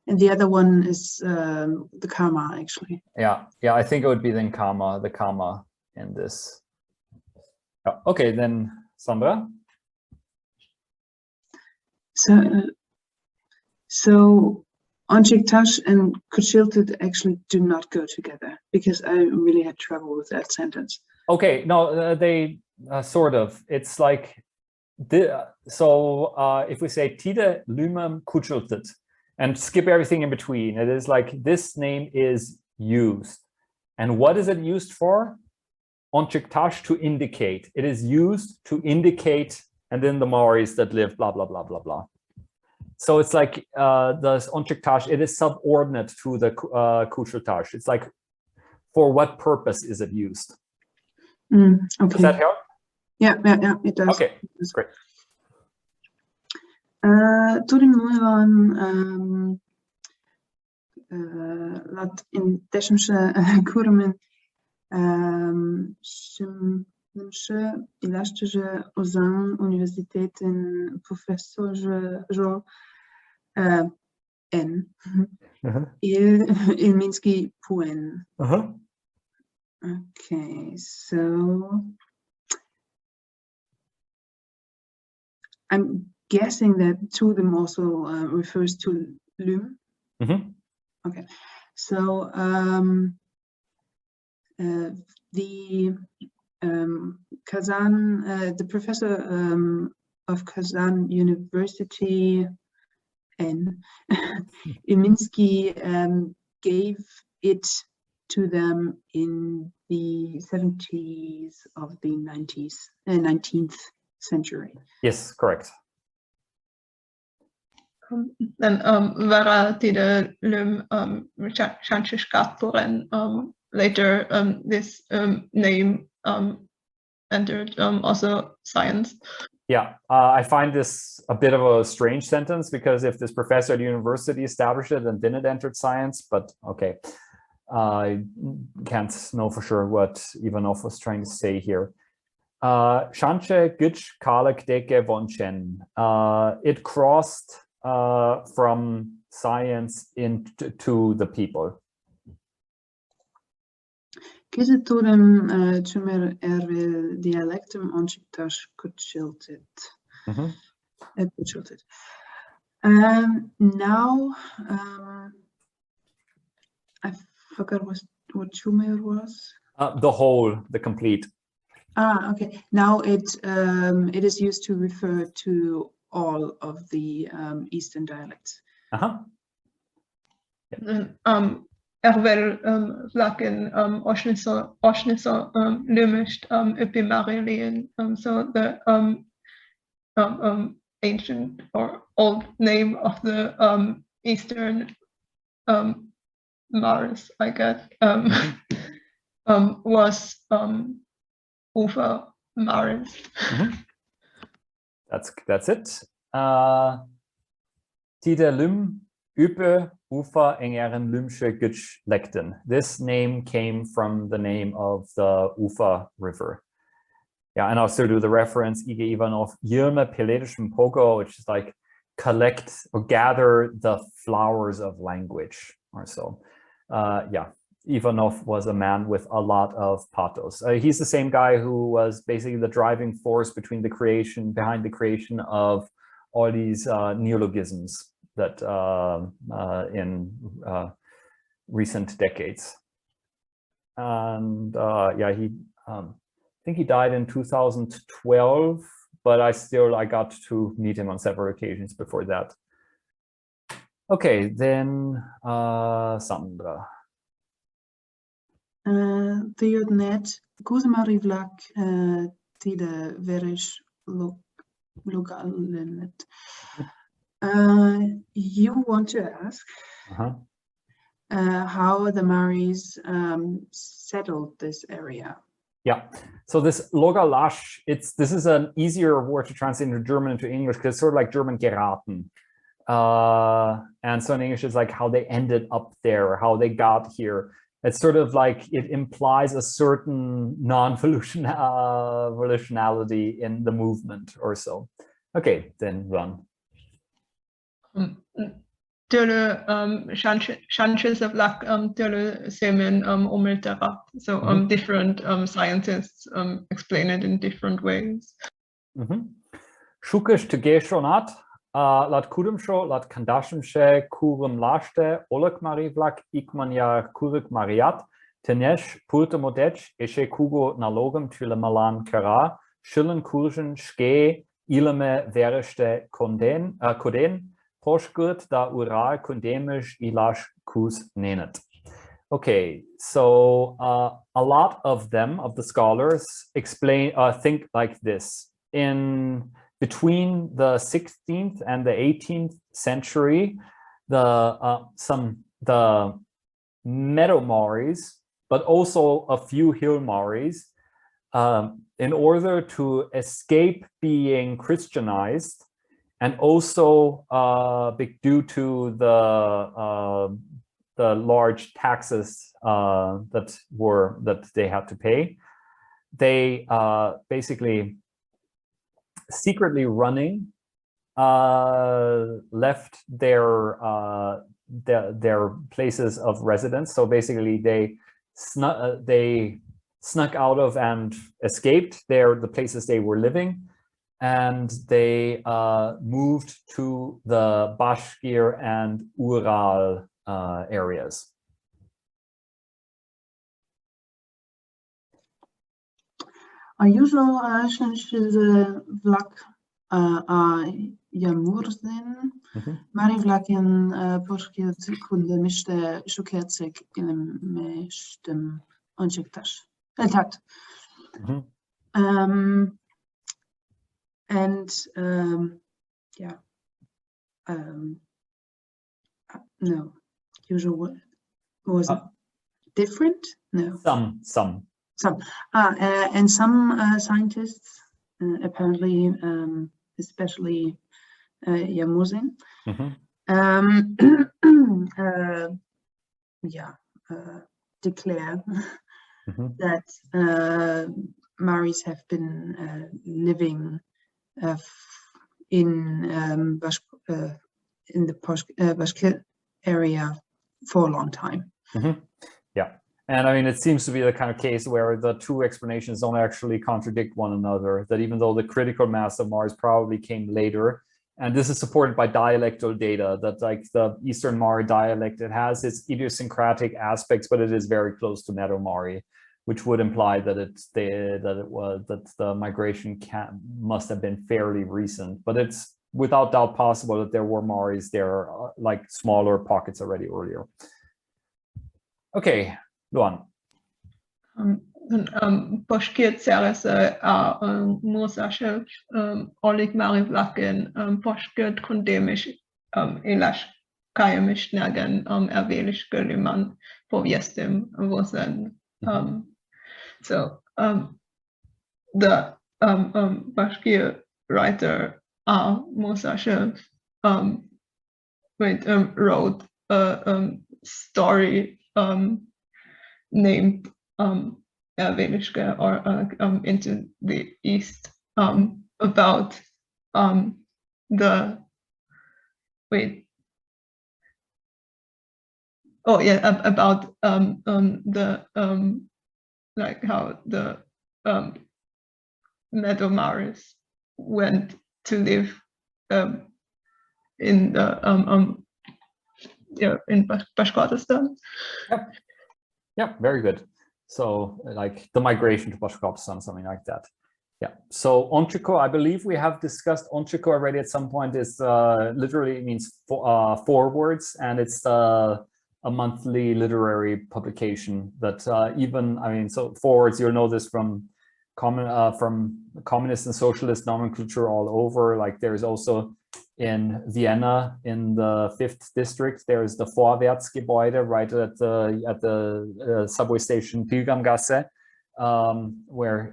And the other one is the Kama, actually. Yeah, I think it would be then Kama, the Kama in this. Oh, okay, then Sandra. So Onchiktash and Kuchiltet actually do not go together, because I really had trouble with that sentence. Okay, no, they sort of. It's like if we say Tide lumum Kuchiltet and skip everything in between, it is like this name is used. And what is it used for? Onchiktash, to indicate. It is used to indicate, and then the Maoris that live blah blah blah blah blah. So it's like the Onchiktash, it is subordinate to the Kuchiltash. It's like, for what purpose is it used? Okay. Does that help? Yeah, it does. Okay, that's great. Lat in deshmshe kurmen shimshe ilashtige ozan universiteten professor jo n il minski puen. Okay, so I'm guessing that two of them also refers to lum. Okay, so the Kazan, the professor of Kazan University, N. Ilminsky, gave it to them in the 70s of the 19th century. Yes, correct. Then Vara Tide Lum Shanshishkatpuren, later this name entered also science. Yeah, I find this a bit of a strange sentence, because if this professor at university established it, and then it entered science, but okay. I can't know for sure what Ivanov was trying to say here. Shanche Gitch Kalek Deke Vonchen. It crossed from science into the people. Kizeturem Chumer Ervel dialectum Onchiktash Kuchiltet. Now I forgot what Chumer was. The whole, the complete. Okay. Now it is used to refer to all of the Eastern dialects. Ervel vlaken oshniso lumisht upimarilien, so the ancient or old name of the Eastern Mars, I guess, was Ufa Maris. That's it. Tide Lum Upe Ufa Engeren Lumsche Gitsch Lekten. This name came from the name of the Ufa River. Yeah, and I'll still do the reference Ige Ivanov Yilme Peletischem Pogo, which is like collect or gather the flowers of language or so. Yeah, Ivanov was a man with a lot of pathos. He's the same guy who was basically the driving force behind the creation of all these neologisms that in recent decades. And yeah, I think he died in 2012, but I got to meet him on several occasions before that. Okay, then Sandra. The net Mari vlak tide verish lugalenet. You want to ask how the Maris settled this area? Yeah, so this Logalash, this is an easier word to translate into German into English because it's sort of like German geraten. And so in English, it's like how they ended up there, how they got here. It's sort of like it implies a certain non-volitionality in the movement or so. Okay, then run. Chances of luck so different scientists explain it in different ways. Shukish tegeshonat lat kudumsho lat kandashimshe kurum lashte olak mari vlak ikmanya kurik mariat tenesh pulta modech eshe kugo nalogum tule malan kara shillen kurjen ske ilame vereste koden poshgut da ural kondemish ilash kus nenet. Okay, so a lot of the scholars think like this. Between the 16th and the 18th century, the meadow Maris, but also a few hill Maris, in order to escape being Christianized, and also due to the large taxes that they had to pay, they basically secretly running left their places of residence. So basically they snuck out of and escaped the places they were living, and they moved to the Bashkir and Ural areas. A usual chances vlak jamurzen Mari vlaken poshkiet kunde miste shukertsek in mestem onchas. And yeah, no, usual was it different? No. Some. And some scientists apparently, especially Yamusin, declare that Maris have been living in the Bashkir area for a long time. Yeah. And I mean, it seems to be the kind of case where the two explanations don't actually contradict one another, that even though the critical mass of Mars probably came later, and this is supported by dialectal data, that like the Eastern Mari dialect, it has its idiosyncratic aspects, but it is very close to Meadow Mari, which would imply that the migration must have been fairly recent. But it's without doubt possible that there were Maris there, like smaller pockets already earlier. Okay. Luan. Poshkiet Ceres Mosashe Olik Mari Vlaken Poshkiet Kondemish Elash Kayamish Nagan Erwelish Gulliman Poviestim Vosen. So the Bashkir writer Mosashe wrote a story named Erwelischke, or Into the East, about the wait. Oh yeah, about the like how the Meadow Maris went to live in the in Bashkortostan. Yep. Yeah, very good. So like the migration to Bashkortostan, something like that. Yeah. So onchiko, I believe we have discussed onchiko already at some point. Is literally means four words, and it's a monthly literary publication that even, I mean, so forwards, you'll know this from communist and socialist nomenclature all over. Like there's also in Vienna, in the 5th district, there's the Vorwärtsgebäude right at the subway station Pilgrimgasse, where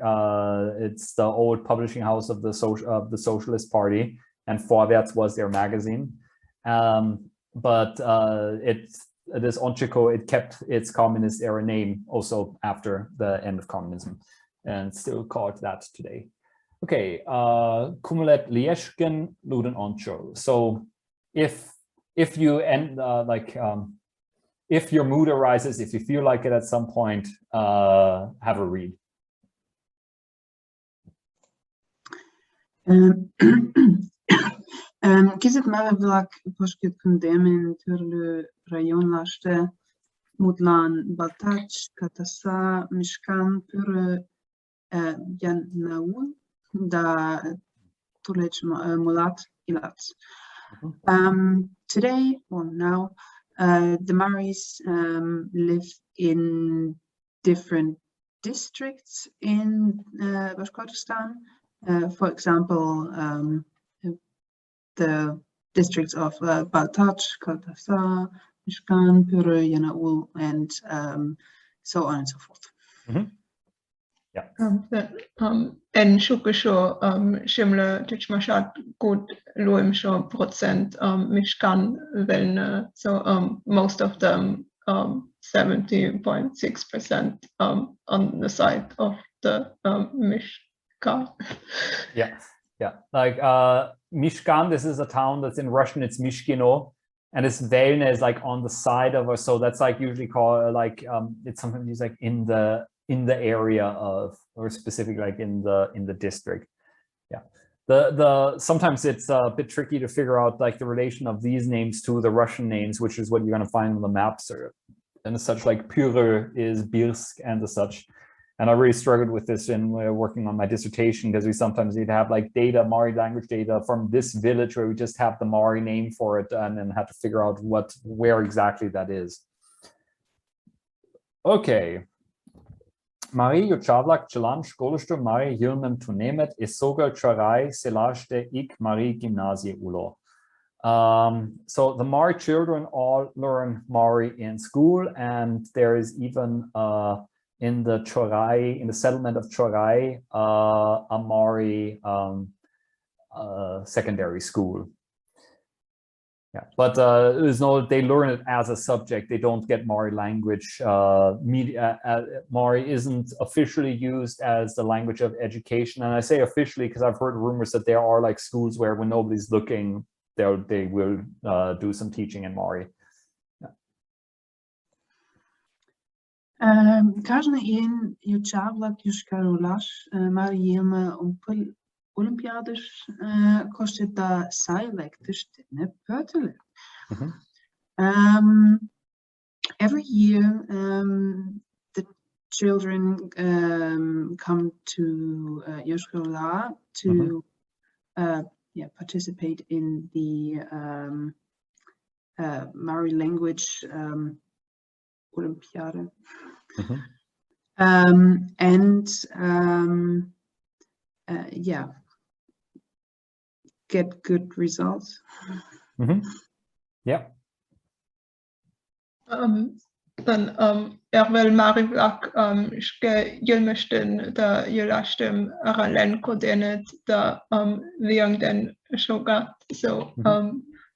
it's the old publishing house of the Socialist Party, and Vorwärts was their magazine. But this onchiko, it kept its communist era name also after the end of communism, and still called that today. Okay, kumulet lieshken luden oncho. So if you end if your mood arises, if you feel like it at some point, have a read. Kizet mare vlak poshket kundemin turlu rayon lashte mutlan baltach katasa mishkan pure Yanaul da tulech mulat ilat. Today, or now, the Maris live in different districts in Bashkortostan. For example, the districts of Baltach, Kaltasa, Mishkan, Pure, Yanaul, and so on and so forth. Yeah. En shukisho shimle tichmashat good luimsho procent Mishkan velne. So most of them 70.6% on the side of the Mishkan. Yeah. Yeah, like Mishkan, this is a town that's in Russian, it's Mishkino, and this Velne is like on the side of us, so that's like usually called like it's sometimes used like in the area of, or specifically like in the district. Yeah, the sometimes it's a bit tricky to figure out like the relation of these names to the Russian names, which is what you're going to find on the maps, and as such, like Pure is Birsk and as such. And I really struggled with this in working on my dissertation, because we sometimes need to have like data, Mari language data from this village where we just have the Mari name for it, and then had to figure out where exactly that is. Okay. Mari Yuchavlak Chalam Shkolishto Mari Hilmem Tunemet Isogal Charai Selashte Ik Mari Gymnasie Ulo. So the Mari children all learn Mari in school, and there is even in the Chorai, in the settlement of Chorai, a Mari secondary school. Yeah, but there's no, they learn it as a subject. They don't get Mari language. Mari isn't officially used as the language of education. And I say officially because I've heard rumors that there are like schools where when nobody's looking, they will do some teaching in Mari. Каждый in Juchavlak Jushkarulash Mariema Umpel Olympiadisch kostet da Silektisch ne Pötele. Every year the children come to Jushkarula to participate in the Mari language Olympiade. Get good results. Yeah. Then Erwel Mari Vlak Jilmestin da Jilashtim Aralen Kodenet da Viang den Shogat. So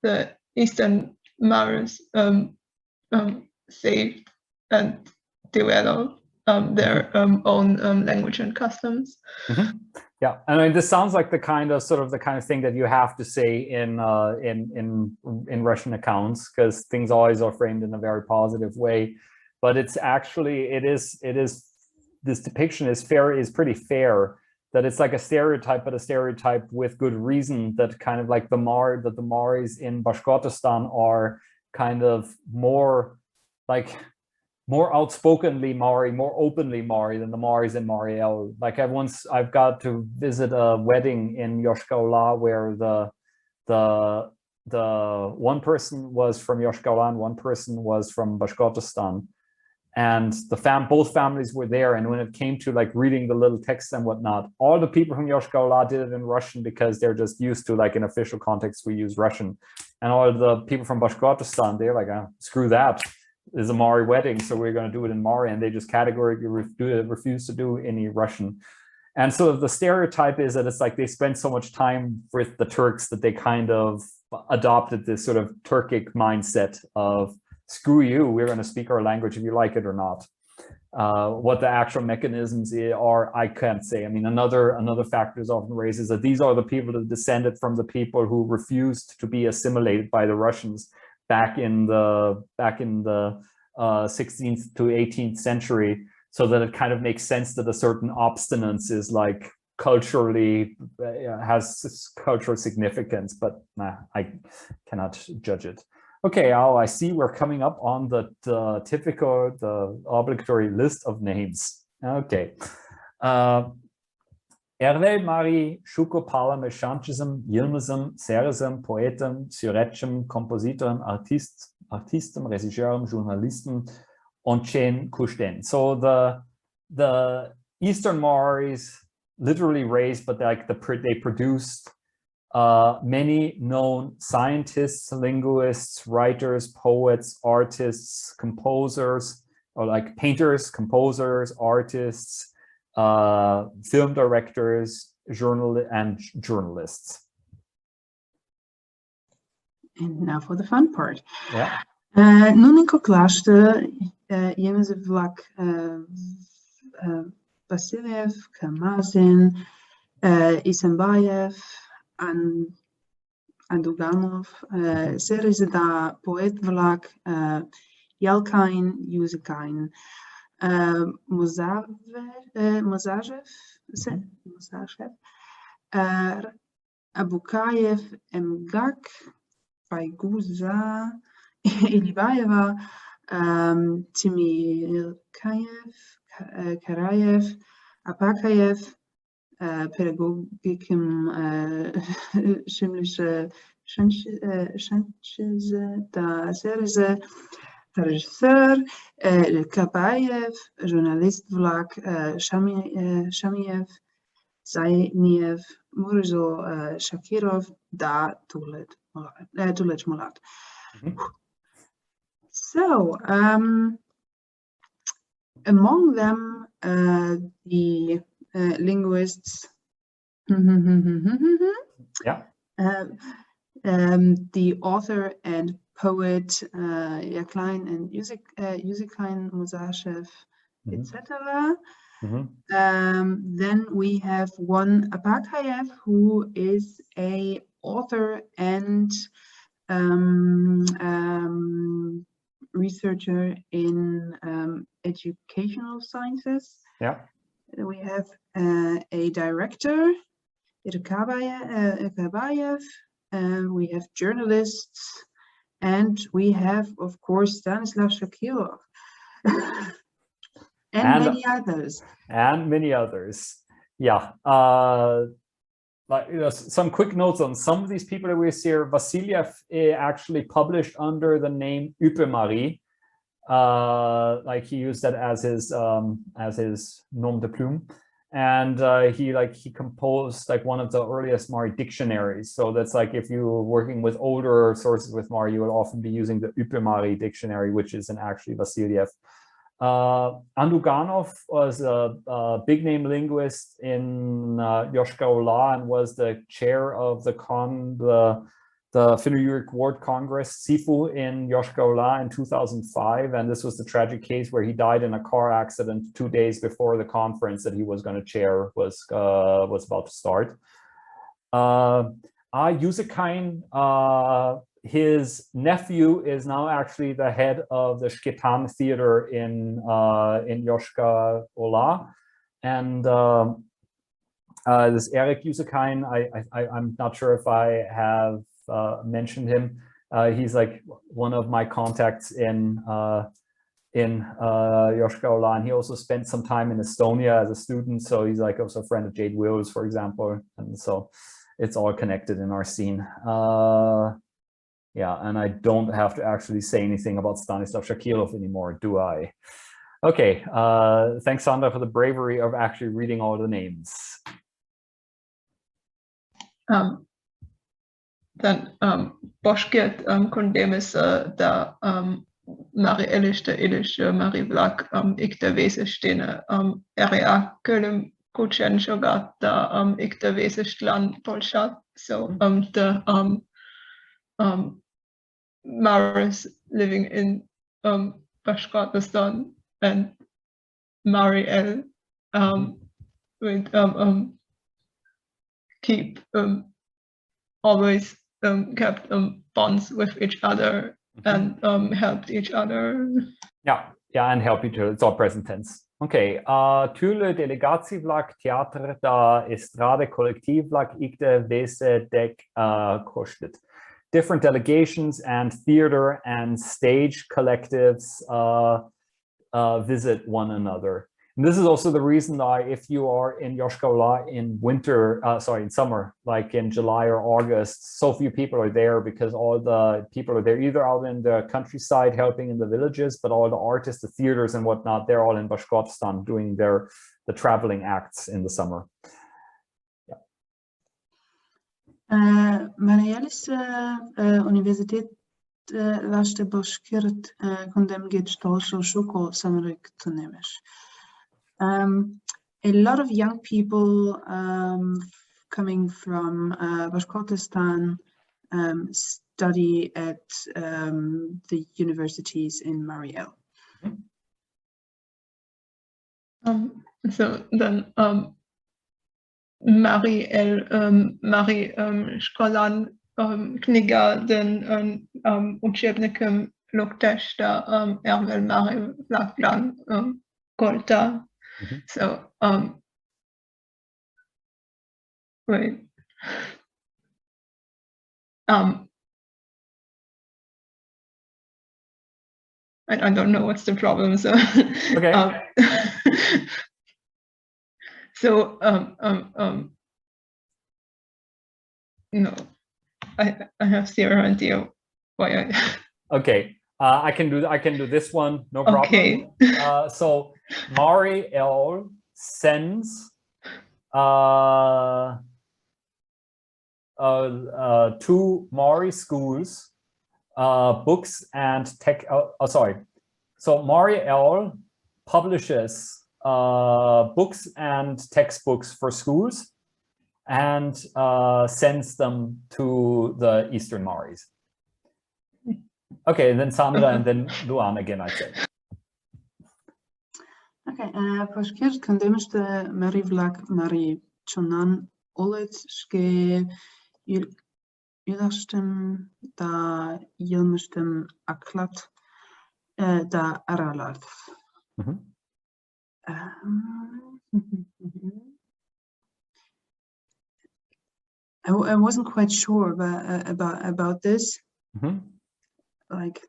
the Eastern Maris saved and developed their own language and customs. Yeah, I mean, this sounds like the kind of thing that you have to say in Russian accounts, because things always are framed in a very positive way. But it's actually this depiction is pretty fair. That it's like a stereotype, but a stereotype with good reason. That kind of like the Maris in Bashkortostan are kind of more outspokenly Mari, more openly Mari than the Maris in Mariel. Like I've got to visit a wedding in Yoshkar-Ola where the one person was from Yoshkar-Ola and one person was from Bashkortostan. And both families were there. And when it came to like reading the little text and whatnot, all the people from Yoshkar-Ola did it in Russian because they're just used to, like, in official context, we use Russian. And all the people from Bashkortostan, they're like, screw that. It's a Mari wedding, so we're going to do it in Mari. And they just categorically refuse to do any Russian. And so the stereotype is that it's like they spent so much time with the Turks that they kind of adopted this sort of Turkic mindset of, screw you, we're going to speak our language if you like it or not. What the actual mechanisms are, I can't say. I mean, another factor is often raised is that these are the people that descended from the people who refused to be assimilated by the Russians back in the 16th to 18th century, so that it kind of makes sense that a certain obstinance is like culturally has cultural significance, but I cannot judge it. Okay, I see we're coming up on the obligatory list of names. Okay. Ervel Mari, Shuko Pala Meshantism, Yilmazum, Seresum, Poetum, Suretchum, Compositum, Artistum, Regisseurum, Journalistum, Onchen Kushten. So the Eastern Maris literally raised, but like they produced many known scientists, linguists, writers, poets, artists, composers, or like painters, composers, artists, film directors, journalists. And now for the fun part. Yeah. Nuniko Klashte, Yemeze Vlak, Vasiliev, Kamazin, Isambayev, Anduganov, Serizada, Poet Vlak, Yalkain, Yuzikain, Mozajev, Abukayev, Mgak, Baiguza, Ilibayeva, Timilkayev, Karayev, Apakayev, Pädagogikum Schimmlische Schanchese, da Serize, Regisseur, Kabayev, Journalist Vlak, Shamiev, Zainiev, Murizo Shakirov, da Tulet Molat. So, among them, the linguists, yeah, the author and poet Yaklein and Yuzikain, Mozashev, etc. Then we have one Apakayev, who is a author and researcher in educational sciences. Yeah. We have a director, Kabayev, we have journalists, and we have, of course, Stanislav Shakirov, and many others. And many others. Yeah. Like, some quick notes on some of these people that we see here. Vasiliev actually published under the name икте-Mari. Like he used that as his nom de plume, and he composed like one of the earliest Mari dictionaries. So that's like, if you're working with older sources with Mari, you will often be using the икте-Mari dictionary, which is actually Vasiliev. Anduganov was a big name linguist in Yoshkar-Ola and was the chair of the the Finno-Ugric World Congress, SIFU, in Yoshkar-Ola in 2005. And this was the tragic case where he died in a car accident 2 days before the conference that he was going to chair was about to start. Yusekain, his nephew is now actually the head of the Shketan Theater in Yoshkar-Ola. And this Eric Yusekain, I'm not sure if I have mentioned him. He's like one of my contacts in Yoshkar-Ola, and he also spent some time in Estonia as a student. So he's like also a friend of Jade Wills, for example. And so it's all connected in our scene. Yeah, and I don't have to actually say anything about Stanislav Shakilov anymore, do I? Okay, thanks, Sandra, for the bravery of actually reading all the names. Then Boschket kondemis da Mari Elish Mari Vlak икте-весе stene area kölüm kuchen shogat da икте-весе stlan Polshat. So the Maris living in Bashkortostan and Mari El would keep always kept bonds with each other and helped each other. Yeah, and help each other. It's all present tense. Okay, tyle delegacji vlak teatr da estrade kollektiv vlak икте-весе dek koshtet. Different delegations and theater and stage collectives visit one another. And this is also the reason why if you are in Yoshkar-Ola in winter, in summer, like in July or August, so few people are there because all the people are there either out in the countryside helping in the villages, but all the artists, the theaters and whatnot, they're all in Bashkortostan doing the traveling acts in the summer. Marialis Universitet vaște Bashkirt condem geht also shoko samrik tunemish. A lot of young people coming from Bashkortostan study at the universities in Mari El. So then Mari El Mari Szkolan kniga den učebnikem Luktešta Ervel Mari Vlakplan Kolta. So wait. I don't know what's the problem. So okay. So no, I have zero idea why I. Okay, I can do this one, no problem. Okay. So Mari El sends to Mari schools books and tech. So Mari El publishes books and textbooks for schools and sends them to the Eastern Maris. Okay, and then Sandra and then Luan again, I'd say. Okay, Bashkirt condemns the Mari Vlak Mari Chonan Olet Shke Yudashtem da Yilmushtem Aklat da Aralat. I wasn't quite sure about this. Like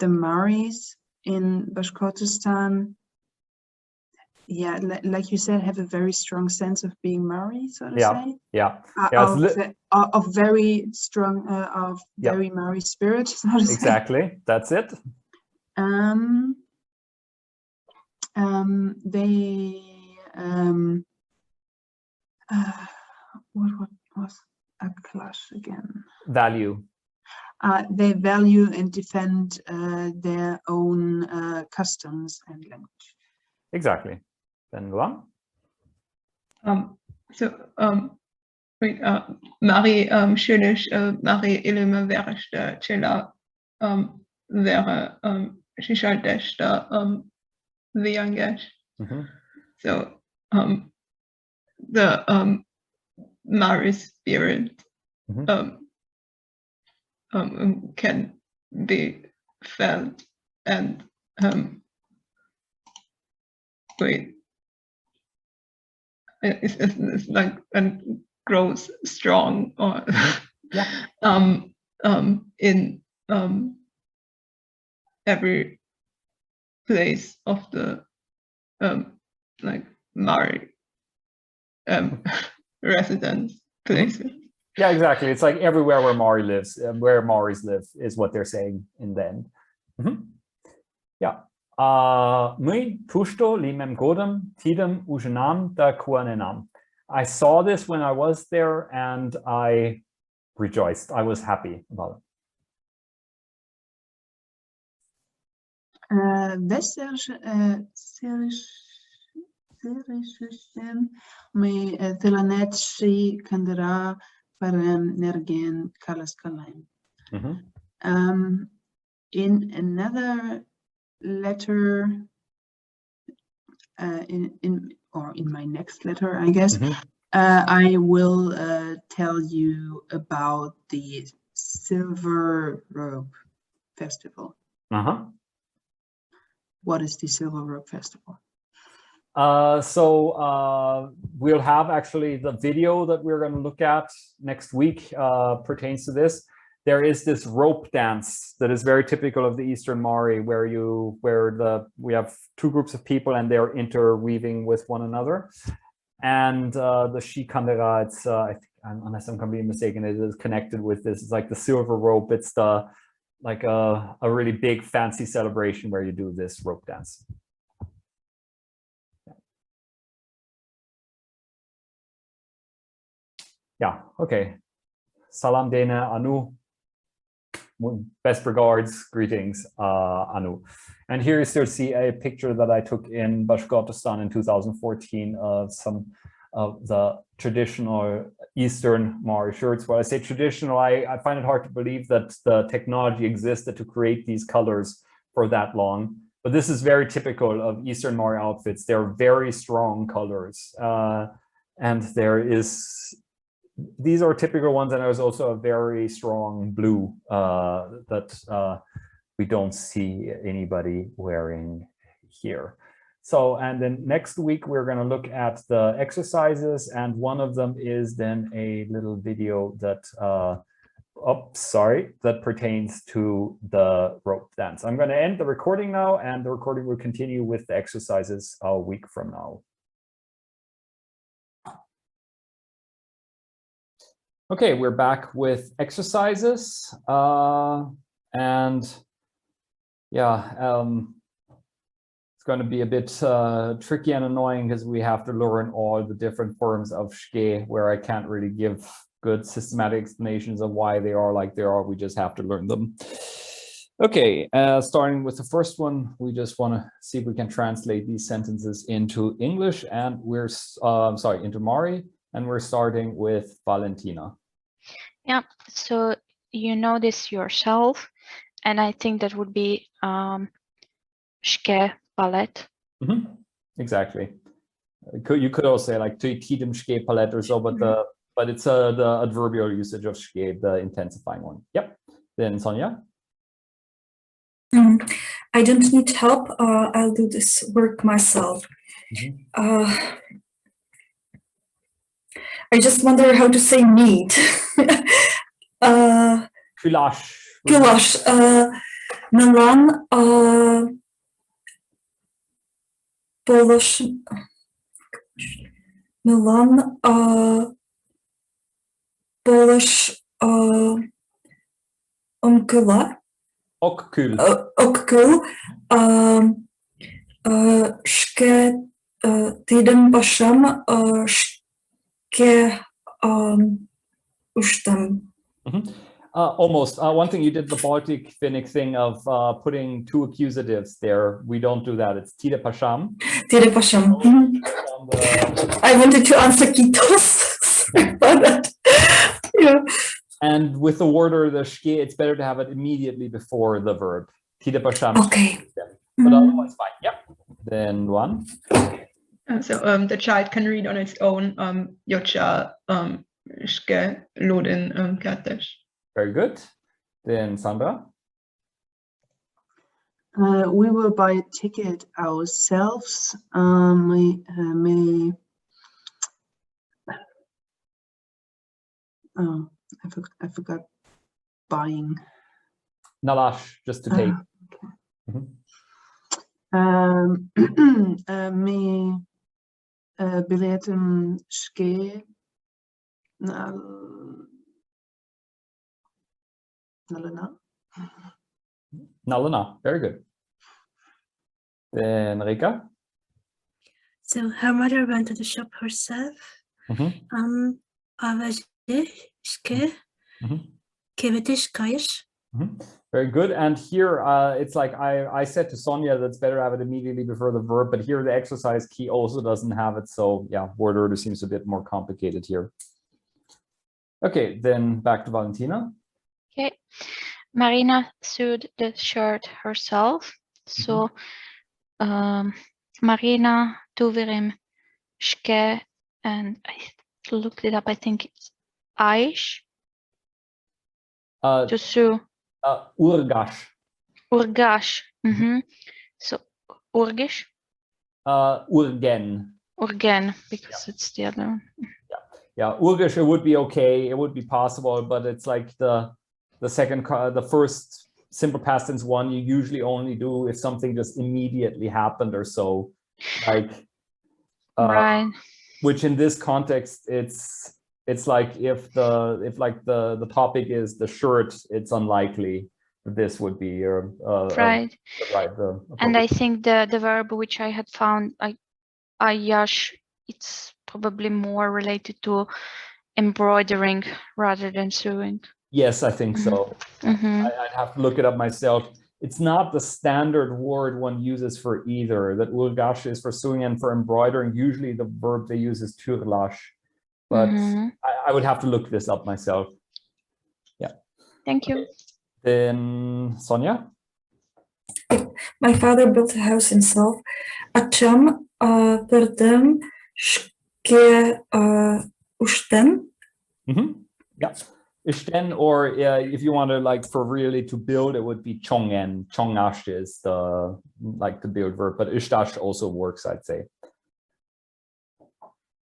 the Maris in Bashkortostan, yeah, like you said, have a very strong sense of being Mari, so to say. Of very strong, of very Mari spirit, so to say. Exactly, that's it. They what was a clash again? Value. They value and defend their own customs and language. Exactly. Then Luan. So Mari schönes Mari ilme verste cela vera shishaltesta viangesh. So the Mari spirit can be felt and it's like and grows strong or in every place of the like Mari residence places. Yeah, exactly. It's like everywhere where Mari lives, where Maris live is what they're saying in the end. Yeah. I saw this when I was there and I rejoiced. I was happy about it. In another letter, in my next letter, I guess, I will tell you about the Silver Rope Festival. What is the Silver Rope Festival? We'll have actually the video that we're going to look at next week pertains to this. There is this rope dance that is very typical of the Eastern Mari, where we have two groups of people and they're interweaving with one another. And the shikandera, it's unless I'm completely mistaken, it is connected with this. It's like the silver rope. It's like a really big fancy celebration where you do this rope dance. Yeah, okay. Salam Dena Anu. Best regards, greetings, Anu. And here you still see a picture that I took in Bashkortostan in 2014 of some of the traditional Eastern Mari shirts. When I say traditional, I find it hard to believe that the technology existed to create these colors for that long. But this is very typical of Eastern Mari outfits. They're very strong colors. And these are typical ones, and there's also a very strong blue that we don't see anybody wearing here. So, and then next week we're going to look at the exercises, and one of them is then a little video that that pertains to the rope dance. I'm going to end the recording now, and the recording will continue with the exercises a week from now. Okay, we're back with exercises, and yeah, it's going to be a bit tricky and annoying because we have to learn all the different forms of shke, where I can't really give good systematic explanations of why they are like they are. We just have to learn them. Okay, starting with the first one, we just want to see if we can translate these sentences into English, and we're into Mari, and we're starting with Valentina. Yeah, so you know this yourself, and I think that would be shke palette. Exactly. You could also say like tidem shke palette or so, but it's the adverbial usage of shke, the intensifying one. Yep. Then Sonia. I don't need help. I'll do this work myself. I just wonder how to say need. Kulash. Milan Polish Milan Polish Omkula. Okkul. Okkul. Shke tidem basham shke ushtam. Almost. One thing you did the Baltic Finnic thing of putting two accusatives there. We don't do that. It's tide pasham. Tide pasham. I wanted to answer Kitos. Sorry about that. And with the word or the ske, it's better to have it immediately before the verb. Okay. But otherwise fine. Yep. Then one. So the child can read on its own. Jocha ske lodin katesh. Very good. Then Sandra. We will buy a ticket ourselves. I forgot buying. Nalash, just to take. Me biljetten ske Nalana. Very good. Then Rika. So her mother went to the shop herself. Very good. And here it's like I said to Sonia that's better to have it immediately before the verb, but here the exercise key also doesn't have it. So yeah, word order seems a bit more complicated here. Okay, then back to Valentina. Okay. Marina sewed the shirt herself. So Marina tuverim shke, and I looked it up. I think it's Aish to sew. Urgash. Urgash. So Urgish. Urgen. Urgen, because it's the other one. Yeah, Urgish, it would be okay. It would be possible, but it's like the first simple past tense one you usually only do if something just immediately happened or so, like right. Which in this context it's like if the topic is the shirt, it's unlikely this would be right. And I think the verb which I had found, ayash, it's probably more related to embroidering rather than sewing. Yes, I think so. I'd have to look it up myself. It's not the standard word one uses for either. That urgash is for sewing and for embroidering. Usually the verb they use is turlash, but I would have to look this up myself. Yeah. Thank you. Okay. Then Sonia. My father built a house himself. Acham perdem shke ushten. Yeah. Ishten, or if you want to like for really to build, it would be chongen. Chongash is the like the build verb, but ishtash also works, I'd say.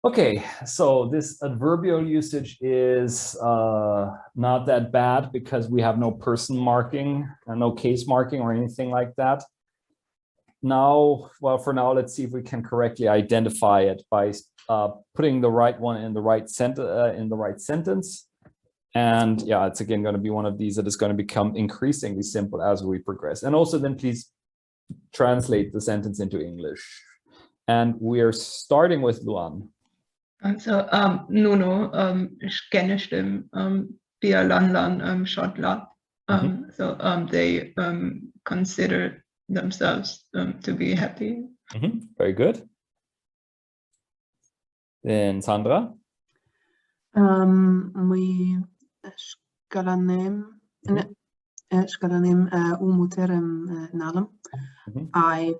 Okay, so this adverbial usage is not that bad because we have no person marking and no case marking or anything like that. Now, well, for now, let's see if we can correctly identify it by putting the right one in the right sentence. And yeah, it's again going to be one of these that is going to become increasingly simple as we progress. And also then please translate the sentence into English. And we're starting with Luan. So Nuno kenne dem Bierlandland Schottland. So they consider themselves to be happy. Very good. Then Sandra. We skalanem umuterem nalem. I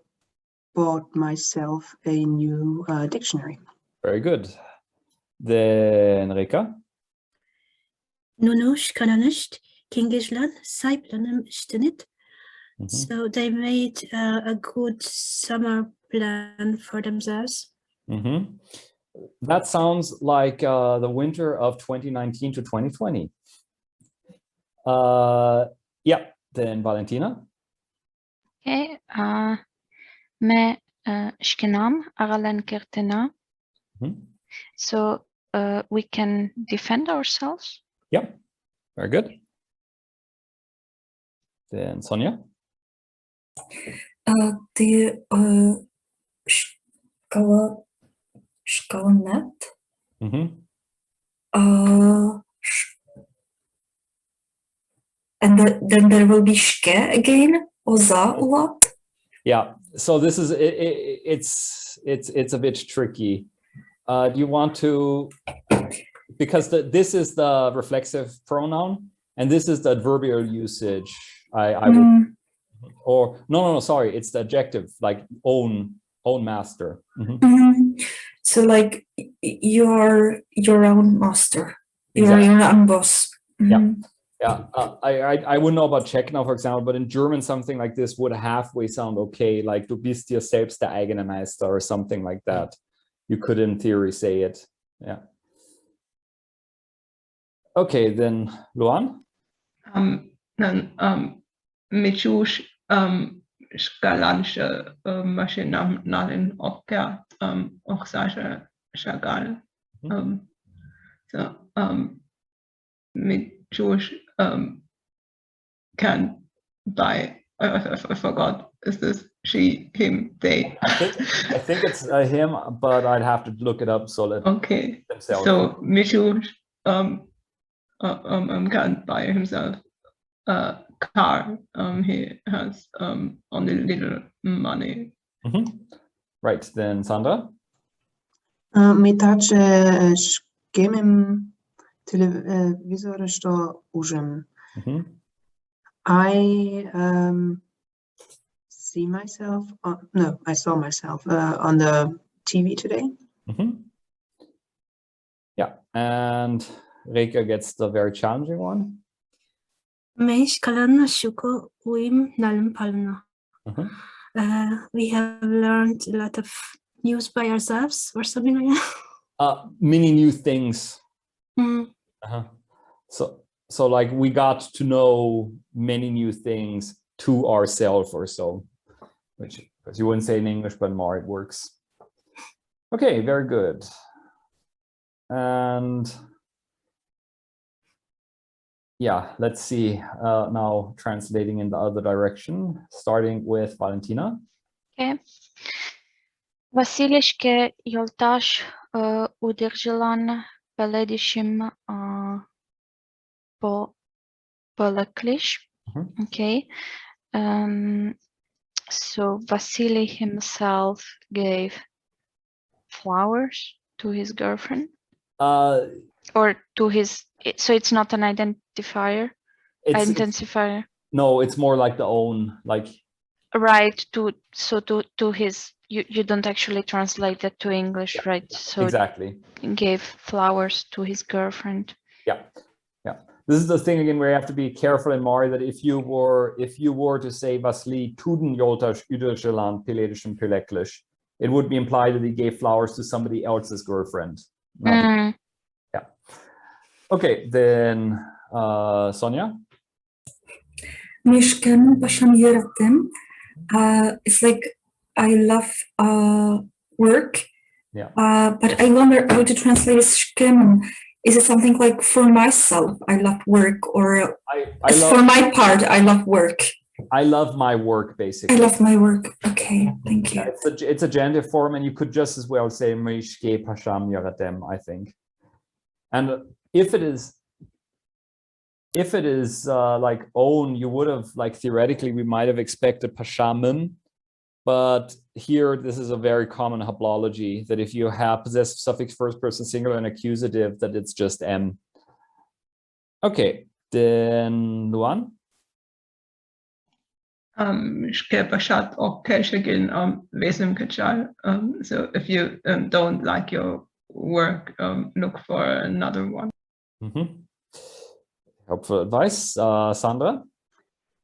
bought myself a new dictionary. Very good. Then Rika. Nuno skalanisht kingislan saiplanem shtenit. So they made a good summer plan for themselves. That sounds like the winter of 2019 to 2020. Yeah, then Valentina. Okay. Me shkenam aralan kertena. So we can defend ourselves. Yeah, very good. Then Sonia. The Skalanet. And then there will be shke again, oza ulat. Yeah, so this is it's a bit tricky. Do you want to because this is the reflexive pronoun, and this is the adverbial usage. I would, or no, sorry, it's the adjective, like own master. So like you're your own master, Exactly. you're your own boss. Yeah. I wouldn't know about Czech now, for example, but in German, something like this would halfway sound okay, like du bist dir selbst der eigene Meister or something like that. You could, in theory, say it. Yeah. Okay, then Luan. Mičuš škalansche Maschinen opgehört, auch Sascha Chagall. So Mičuš can buy. I forgot. Is this she, him, they? I think it's him, but I'd have to look it up. So okay. Themselves. So Mičuš can buy himself a car. He has only little money. Right, then Sandra. Mitače škemim televizor što užem. I see myself. No, I saw myself on the TV today. Yeah, and Reika gets the very challenging one. Meish kalana shuko uim nalim palna. We have learned a lot of news by ourselves or something like that. Many new things. So like we got to know many new things to ourselves or so, which because you wouldn't say in English, but more it works. Okay, very good. And yeah, let's see, now translating in the other direction, starting with Valentina. Okay. Vasilishke Yoltash Udrželan Peledishim Polaklish. Okay. So Vasily himself gave flowers to his girlfriend. Or to his, so it's not an identifier, intensifier. No, it's more like the own, like. Right, to his, you don't actually translate that to English, yeah, right? So exactly. Gave flowers to his girlfriend. Yeah. This is the thing again where you have to be careful in Mari, that if you were to say Vasily Tuden Yoltash Udrželan Peledishim Peleklish, it would be implied that he gave flowers to somebody else's girlfriend. Yeah. Okay, then Sonia. Mieszkam Basham Yeratem. It's like I love work. Yeah. But I wonder how to translate shkem. Is it something like for myself, I love work, or for my part, I love work? I love my work, basically. I love my work. Okay, thank you. Yeah, it's a genitive form, and you could just as well say Mishke Pasham Yaratem, I think. And if it is like own, you would have, like, theoretically, we might have expected Pashamim, but here this is a very common haplology that if you have possessive suffix first person singular and accusative, that it's just M. Okay, then Luan. So if you don't like your work, look for another one. Helpful advice. Sandra?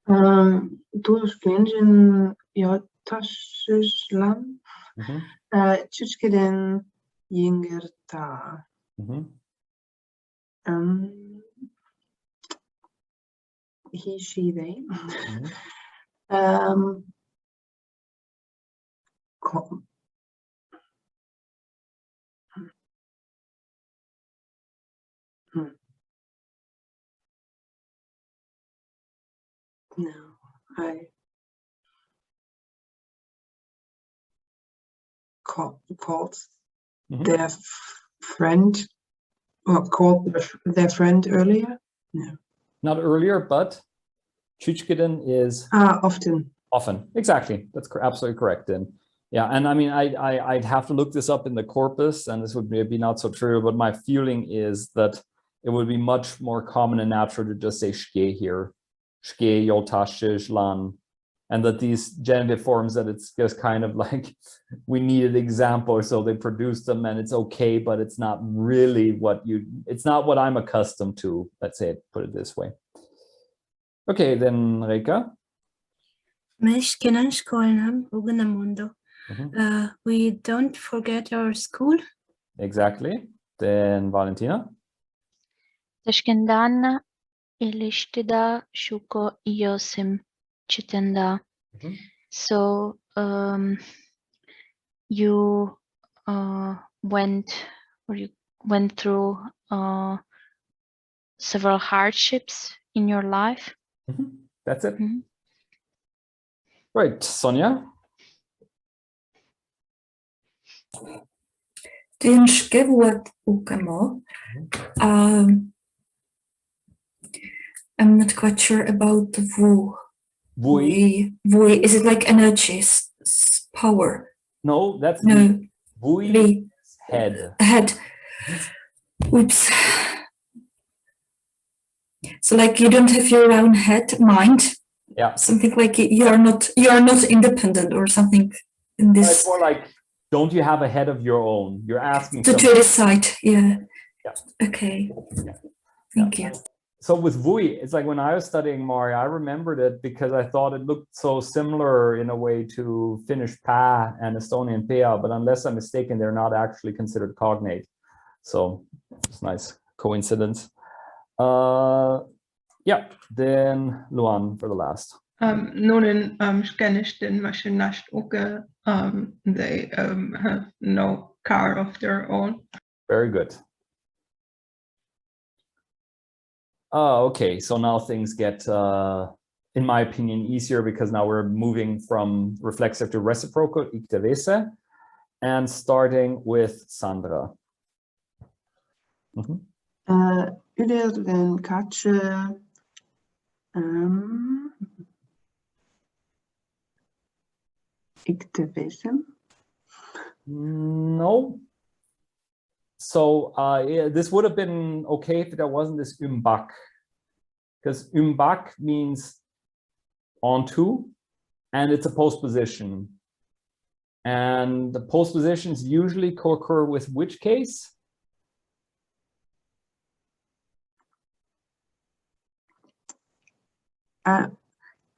Du skenjen Jotashislam Chichkeden Yingerta. He, she, they. No, I called their friend, or called their friend earlier. No, not earlier, but Chichkeden is often. Often, exactly. That's absolutely correct. Then Yeah, and I mean, I'd have to look this up in the corpus, and this would be not so trivial, but my feeling is that it would be much more common and natural to just say shke here, shke, yotashe, shlan, and that these genitive forms, that it's just kind of like we need an example, so they produce them and it's okay, but it's not really it's not what I'm accustomed to, let's say it, put it this way. Okay, then Reka. We don't forget our school. Exactly. Then Valentina. Tashkendana ilishtida shuko iosim chitenda. So you went through several hardships in your life. That's it. Right, Sonia. I'm not quite sure about the vui. Vui. Is it like energy, power? No, that's no. Vui. Head. Head. Oops. So like you don't have your own head, mind. Yeah. Something like you are not independent or something in this. It's more like, don't you have a head of your own? You're asking to decide. Yeah. Yeah. Okay. Yeah. Thank you. So with vui, it's like when I was studying Mari, I remembered it because I thought it looked so similar in a way to Finnish pa and Estonian pea, but unless I'm mistaken, they're not actually considered cognate. So it's a nice coincidence. Yeah, then Luan for the last. Nonen Skenishten Mashinasht Uke, they have no car of their own. Very good. Okay, so now things get, in my opinion, easier because now we're moving from reflexive to reciprocal, икте-весе, and starting with Sandra. Udelden kache икте-весе. No. So yeah, this would have been okay if there wasn't this umbak, because umbak means onto, and it's a postposition. And the postpositions usually co-occur with which case? I'm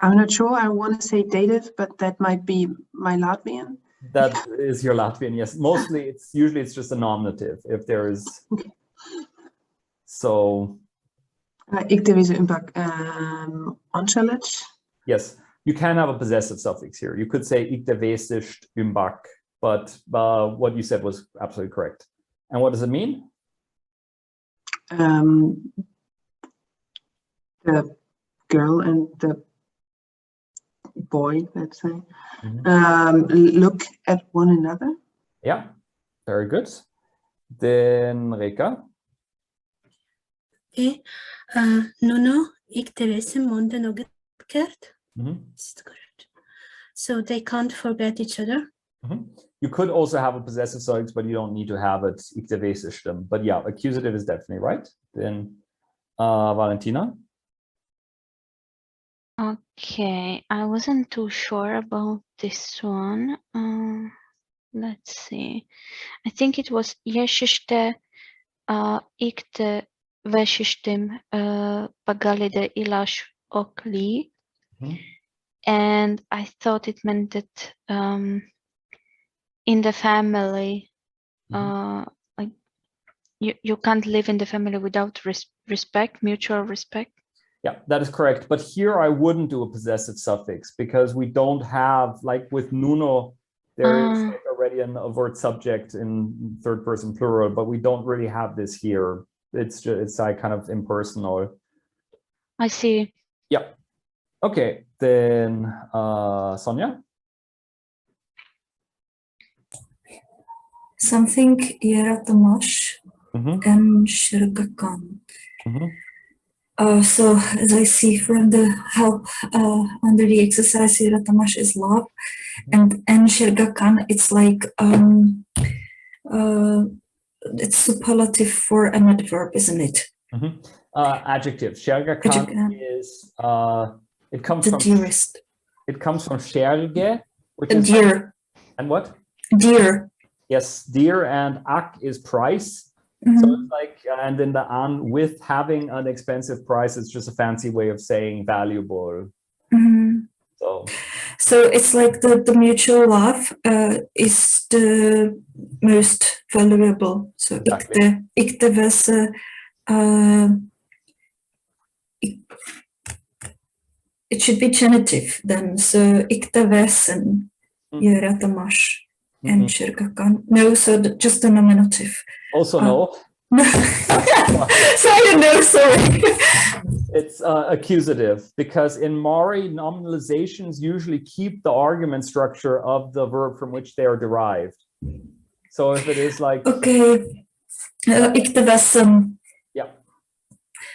not sure. I want to say dative, but that might be my Latvian. That is your Latvian, yes. Mostly, it's just a nominative if there is. Okay. So. Икте-весе umbak onchas. Yes, you can have a possessive suffix here. You could say икте-весе umbak, but what you said was absolutely correct. And what does it mean? The girl and the boy, let's say, look at one another. Yeah, very good. Then Reka. Okay. No, икте-весе månde något kert. So they can't forget each other. You could also have a possessive suffix, but you don't need to have it икте-весе stem. But yeah, accusative is definitely right. Then Valentina. Okay, I wasn't too sure about this one. Let's see. I think it was yeshishte икте-вешishtim pagalide ilash okli. And I thought it meant that in the family, like you can't live in the family without respect, mutual respect. Yeah, that is correct. But here I wouldn't do a possessive suffix because we don't have, like with nuno, there is like already an overt subject in third person plural, but we don't really have this here. It's like kind of impersonal. I see. Yeah. Okay, then Sonia. Something yaratomash and shirgakan. So as I see from the help under the exercise, Ratamash is love, and Shergakan, it's like it's superlative for an adverb, isn't it? Adjective. Shergakan is it comes the from dearest. It comes from Sherge, which is dear. like, and what? Dear. Yes, dear, and ak is price. So it's like, and then the an with having an expensive price, it's just a fancy way of saying valuable. So it's like the mutual love is the most valuable. So exactly. икте-весе, it should be genitive then. So икте-весен, Ratamash, and Shergakan. No, so just the nominative. Also no. So I don't know, sorry. It's accusative, because in Mari, nominalizations usually keep the argument structure of the verb from which they are derived. So if it is like... Okay. икте-весен. Yeah.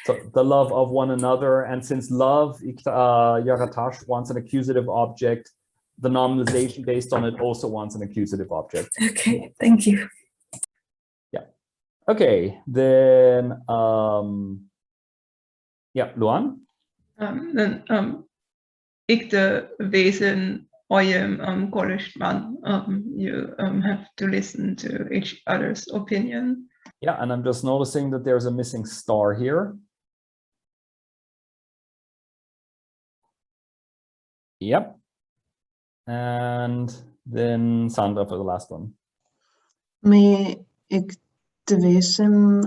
So the love of one another, and since love, Yaratash wants an accusative object, the nominalization based on it also wants an accusative object. Okay, thank you. Yeah. Okay, then yeah, Luan? Then икте-весен Korishman, you have to listen to each other's opinion. Yeah, and I'm just noticing that there's a missing star here. Yep. And then Sandra for the last one. Me икте-весен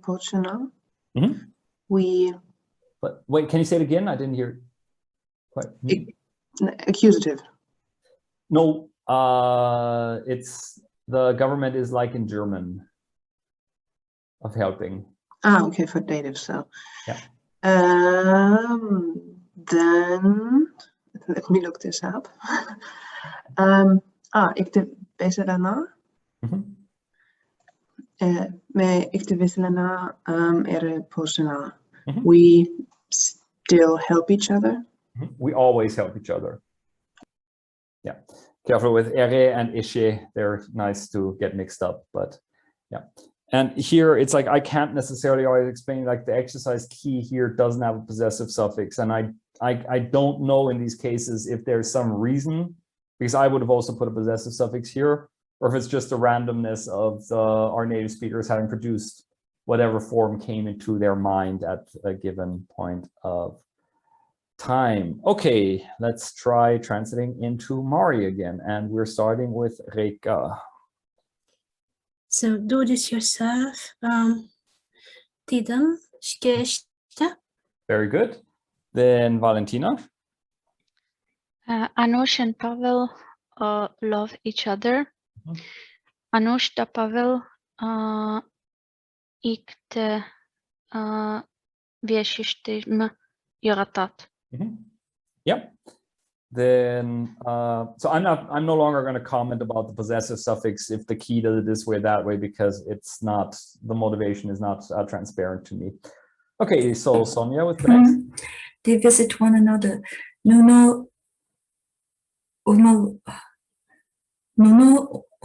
починал. We. But wait, can you say it again? I didn't hear quite. Accusative. No, it's the government is like in German of helping. Ah, okay, for dative, so. Yeah. Then let me look this up. икте-весе daarna. Me икте-весе daarna починал. We still help each other. We always help each other. Yeah, careful with ere and ishe. They're nice to get mixed up, but yeah. And here it's like I can't necessarily always explain, like the exercise key here doesn't have a possessive suffix, and I don't know in these cases if there's some reason, because I would have also put a possessive suffix here, or if it's just a randomness of our native speakers having produced whatever form came into their mind at a given point of time. Okay, let's try translating into Mari again, and we're starting with Reka. So do this yourself. Tidam, Very good. Then Valentina. Anush and Pavel love each other. Anush da Pavel икте-весештим Yaratat. Yep. Then so I'm no longer going to comment about the possessive suffix if the key does it this way, that way, because it's not, the motivation is not transparent to me. Okay, so Sonia with the next. They visit one another. Nuno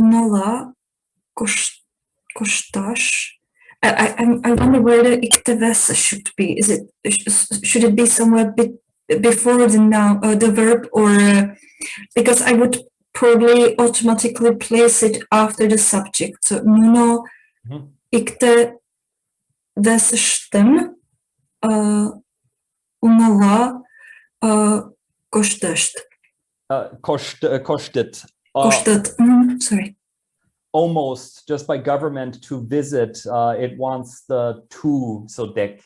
unala kostash. I wonder where the икте-весе should be. Should it be somewhere before the noun, the verb, or because I would probably automatically place it after the subject. So nuno икте-весе штем unala kostasht. Kostet. Sorry. Almost, just by government to visit, it wants the to, so dek.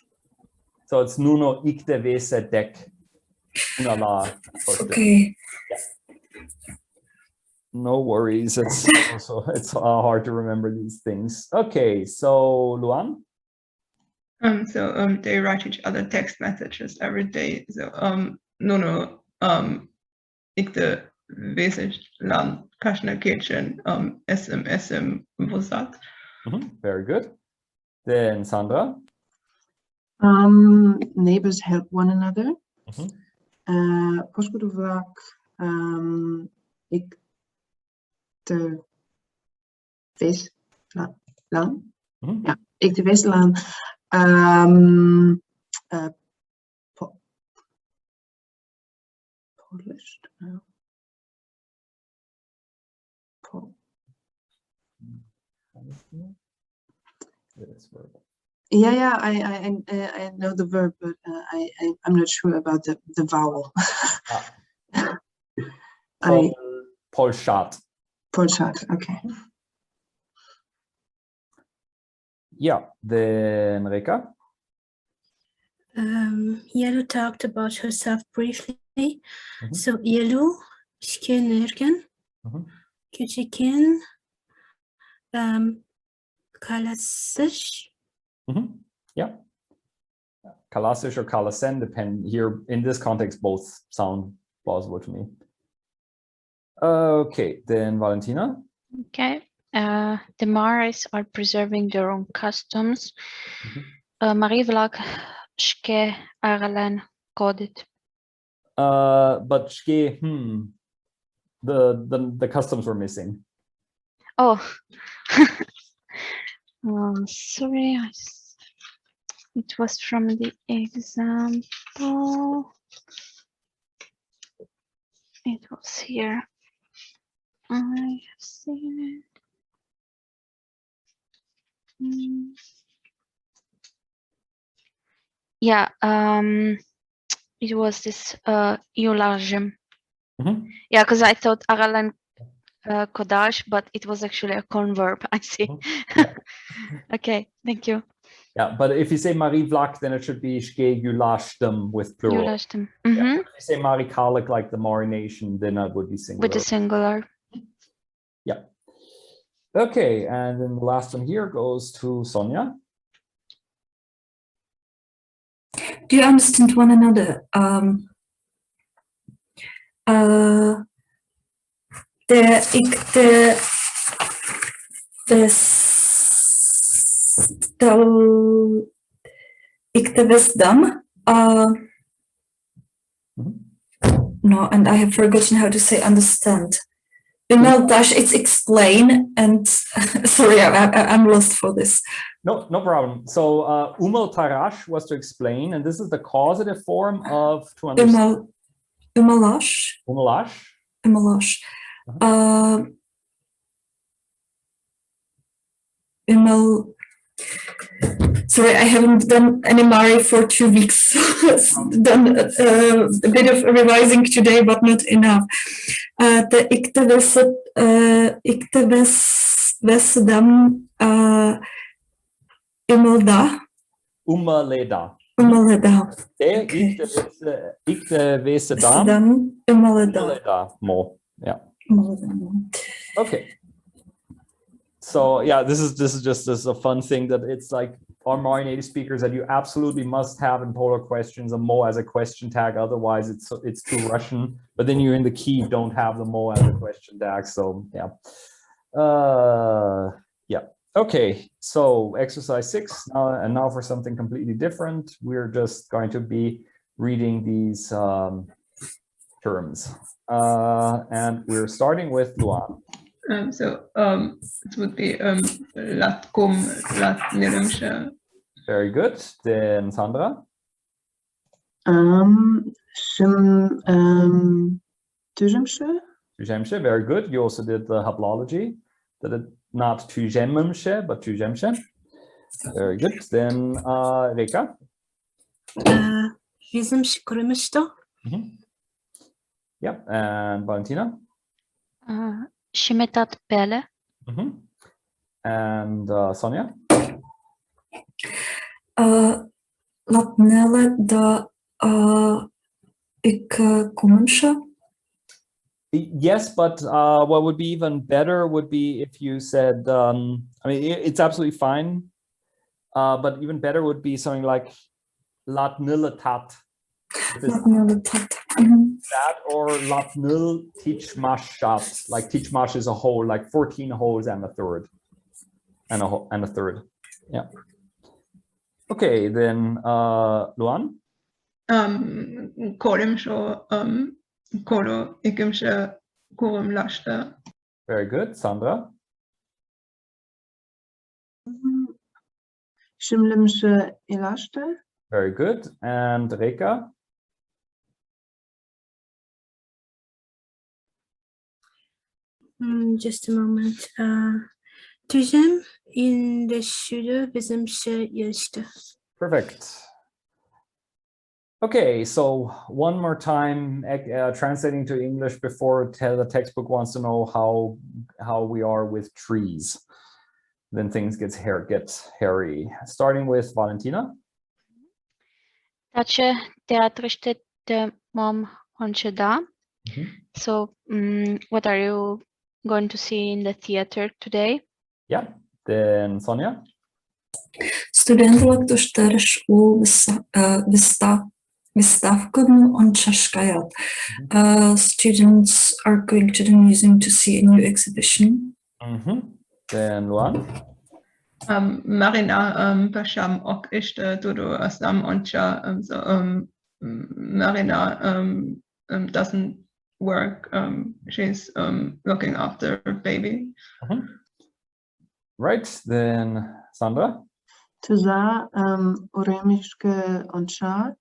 So it's nuno икте-весе dek. Okay. Yeah. No worries. It's also hard to remember these things. Okay, so Luan. So they write each other text messages every day. So nuno икте-весе lan kashna kitchen sm vosat. Very good. Then Sandra. Neighbors help one another. Postcode icte-wese-laan. Ja, icte-wese-laan. Polished. Yeah, I know the verb, but I'm not sure about the vowel. Polschat. Polschat, okay. Yeah, then Reka. Yelu talked about herself briefly. So Yelu, Şkenerken, Küçükken, Kalasış. Yeah. Kalasish or Kalasen depend here. In this context, both sound plausible to me. Okay, then Valentina. Okay. The Maris are preserving their own customs. Marie Vlak Shke Aralen coded. But Shke, the customs were missing. Oh, sorry. It was from the example. It was here. I have seen it. Yeah, it was this eulargem. Yeah, because I thought Aralan Kodash, but it was actually a converb. I see. Okay, thank you. Yeah, but if you say Marie Vlak, then it should be Shke Yulashtem with plural. Yulashtem. Yeah, if you say Mari Kalik, like the Mari nation, then that would be singular. With the singular. Yeah. Okay, and then the last one here goes to Sonia. Do you understand one another? icte-wese-dam. No, and I have forgotten how to say understand. Dash, it's explain, and sorry, I'm lost for this. No problem. So tarash was to explain, and this is the causative form of to understand. Umalash. Sorry, I haven't done any Mari for 2 weeks. Done a bit of revising today, but not enough. The icte-wese-dam Umaleda. Icte-wese-dam Umaleda mo. Yeah. Okay. So yeah, this is just a fun thing that it's like our Mari native speakers that you absolutely must have in polar questions a mo as a question tag, otherwise it's too Russian. But then you're in the key, don't have the mo as a question tag. So yeah. Okay, so exercise 6 and now for something completely different. We're just going to be reading these terms, and we're starting with Luan. So it would be latkum, latnirumsha. Very good. Then Sandra. Tujemshe. Very good. You also did the haplology. Did it not tujemshe, but tujemshe. Very good. Then Reka. Yep. And Valentina. Shimetat Pele. And Sonia. Latnele da ik Yes, but what would be even better would be if you said, I mean, it's absolutely fine, but even better would be something like latniletat. That or latnil tichmashat, like tichmash is a whole, like 14 holes and a third, and a third. Yeah. Okay, then Luan. Korimsho koro ikimshe korum lashta. Very good. Sandra. Shimlimshe ilashte. Very good. And Reka. Just a moment. Tujim in the shudu bizimshe yeshte. Perfect. Okay, so one more time, translating to English before the textbook wants to know how we are with trees. Then things get hairy. Starting with Valentina. Tace teatriste te mom oncheda. So what are you going to see in the theater today? Yeah. Then Sonia. Studentelijk doorsterš u vystavkovnu ončaškajat. Students are going to the museum to see a new exhibition. Then Luan. Marina Pasham ok ishte Dodo Asam Oncha. Marina doesn't work. She's looking after her baby. Right. Then Sandra. Tuza uremishke oncha.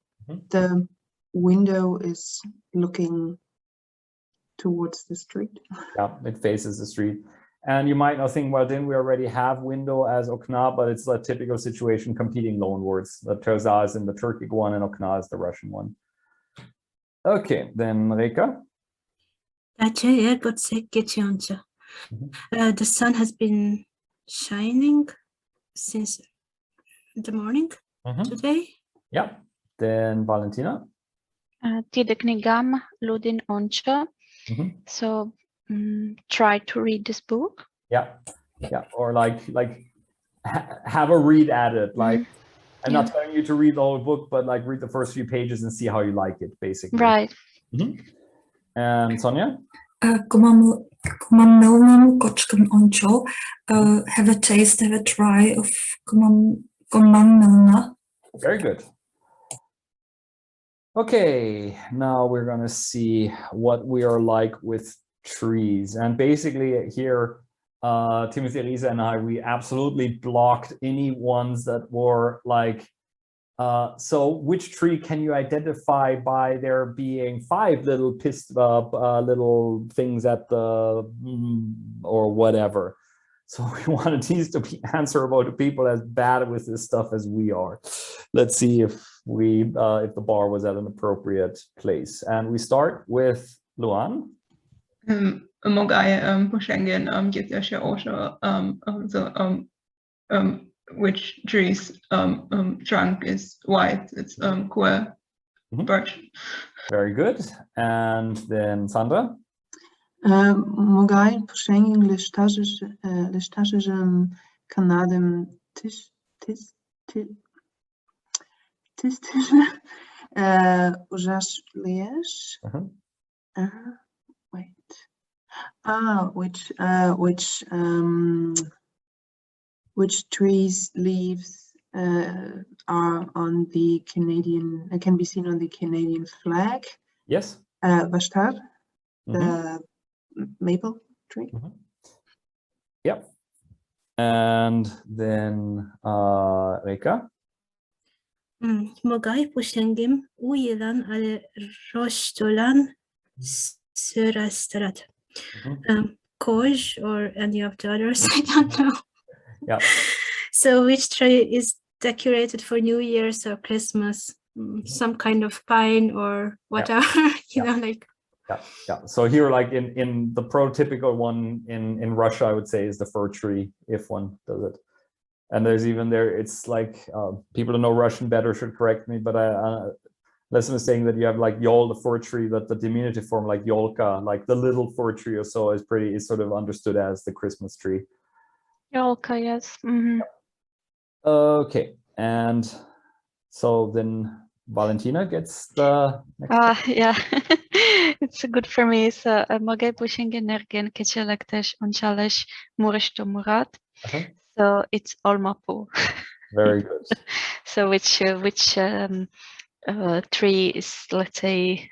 The window is looking towards the street. Yeah, it faces the street. And you might not think, well, didn't we already have window as okna, but it's a typical situation, competing loanwords. The Tuza is in the Turkic one and okna is the Russian one. Okay, then Reka. The sun has been shining since the morning today. Yeah. Then Valentina. Tide knigam ludin oncha. So try to read this book. Yeah. Or like have a read at it. Like I'm not telling you to read the whole book, but like read the first few pages and see how you like it, basically. Right. And Sonia. Kumam kochkum oncho. Have a taste, have a try of kumam milna. Very good. Okay, now we're going to see what we are like with trees. And basically here, Timothy, Risa, and we absolutely blocked any ones that were like, so which tree can you identify by there being 5 little little things at the or whatever. So we wanted these to be answerable to people as bad with this stuff as we are. Let's see if the bar was at an appropriate place. And we start with Luan. Which tree's trunk is white? It's queer birch. Very good. And then Sandra. Mogai pushing lishtashism kanadem tis ujash liesh. Which trees' leaves are on the Canadian, can be seen on the Canadian flag? Yes. Vashtar, the maple tree. Yep. And then Reka. Mogai pushengim uyelan ale roshtolan surastarat. Koj or any of the others, I don't know. Yeah. So which tree is decorated for New Year's or Christmas? Some kind of pine or whatever, you know, like. Yeah. So here, like in the prototypical one in Russia, I would say is the fir tree, if one does it. And there's even there, it's like people who know Russian better should correct me, but lesson is saying that you have like yol, the fir tree, that the diminutive form like yolka, like the little fir tree or so is sort of understood as the Christmas tree. Yolka, yes. Okay, and so then Valentina gets the next yeah. It's good for me. So mogę pushing energię keczelek też onchaleś murish to murat. So it's olmapu. Very good. So which tree is, let's say,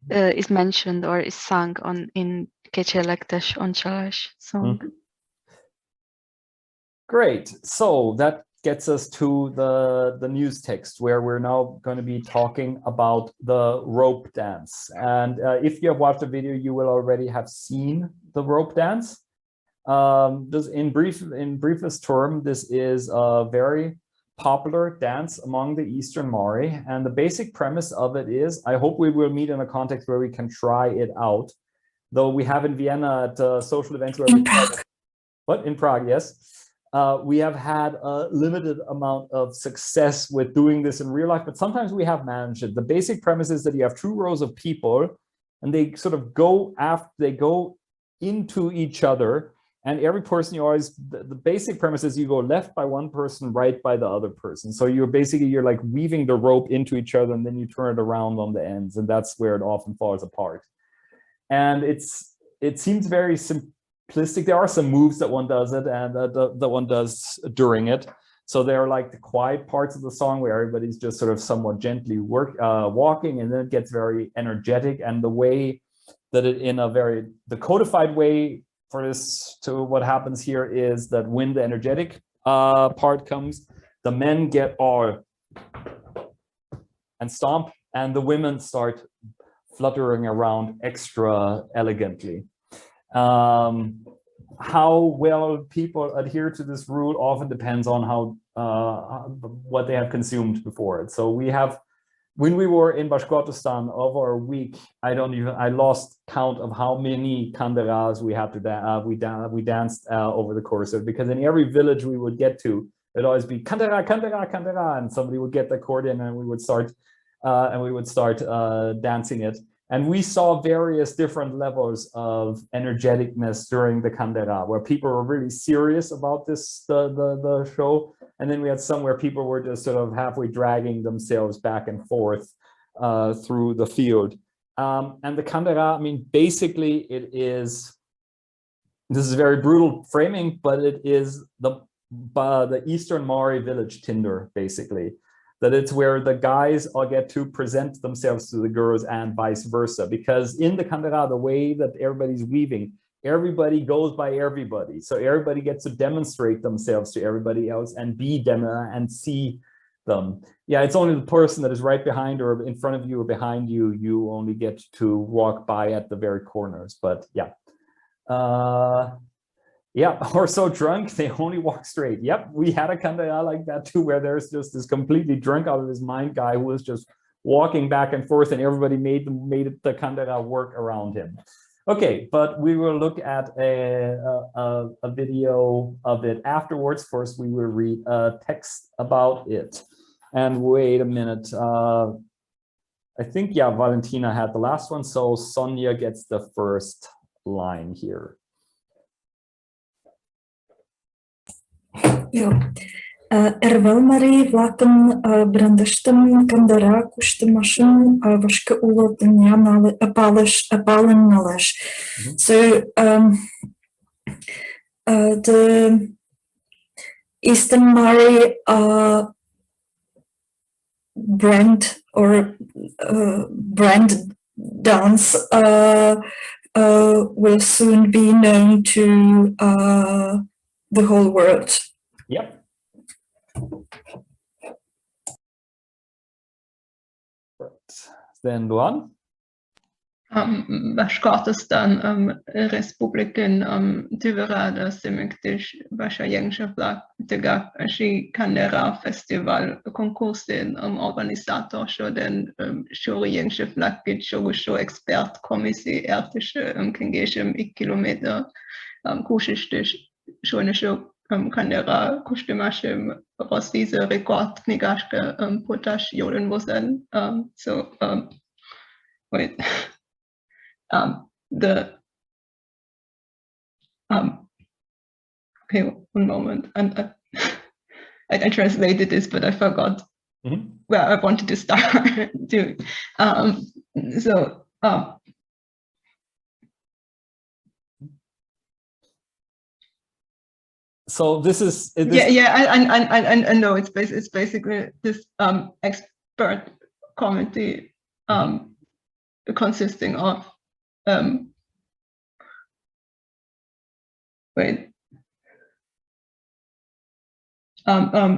is mentioned or is sung on in Kecselektes onchas song. Great. So that gets us to the news text, where we're now going to be talking about the rope dance. And if you have watched the video, you will already have seen the rope dance. This, in briefest term, this is a very popular dance among the Eastern Mari, and the basic premise of it is, I hope we will meet in a context where we can try it out, though we have in Vienna at social events where in Prague. What? In Prague, yes. We have had a limited amount of success with doing this in real life, but sometimes we have managed it. The basic premise is that you have 2 rows of people, and they sort of go into each other, and every person, you always, the basic premise is you go left by one person, right by the other person. So you're like weaving the rope into each other, and then you turn it around on the ends, and that's where it often falls apart. And it seems very simplistic. There are some moves that one does it, and that one does during it. So they're like the quiet parts of the song where everybody's just sort of somewhat gently walking, and then it gets very energetic. And the way that it, the codified way for this to what happens here is that when the energetic part comes, the men get all and stomp, and the women start fluttering around extra elegantly. How well people adhere to this rule often depends on what they have consumed before it. So we have, when we were in Bashkortostan over a week, I lost count of how many kandaras we had to we danced over the course of it, because in every village we would get to, it'd always be kandara, kandara, kandara, and somebody would get the accordion, and we would start dancing it. And we saw various different levels of energeticness during the kandara, where people were really serious about this, the show. And then we had some where people were just sort of halfway dragging themselves back and forth through the field. And the kandara, I mean, basically this is very brutal framing, but it is the Eastern Mari village tinder, basically. That it's where the guys all get to present themselves to the girls and vice versa. Because in the kandara, the way that everybody's weaving, everybody goes by everybody. So everybody gets to demonstrate themselves to everybody else and be them and see them. Yeah, it's only the person that is right behind or in front of you or behind you, you only get to walk by at the very corners. But yeah. Yeah, or so drunk they only walk straight. Yep, we had a kandara like that too, where there's just this completely drunk out of his mind guy who was just walking back and forth, and everybody made the kandara work around him. Okay, but we will look at a video of it afterwards. First, we will read a text about it. And wait a minute. I think, yeah, Valentina had the last one, so Sonia gets the first line here. Jo. Mari vlaken brandashtem kandara kushtemashim vashke ulotnyam apalen nalesh. So the Eastern Mari brand or brand dance will soon be known to the whole world. Yep. Right. Then Luan. Bashkortostan Republiken Tyverada Semektish Bashayengshaflak Tegak Ashi Kandera Festival Konkursen Organisator Shoden Shoriyengshaflak Shogisho Expert Kommissi Ertische Kengeshem Kilometer Kushistisch Shonisho Kandera Kushtimashem Rossise Rekord Knigashke Potash Joden Wosen. So wait. Okay, one moment. And I translated this, but I forgot where I wanted to start doing. So this is I know it's basically this expert committee consisting of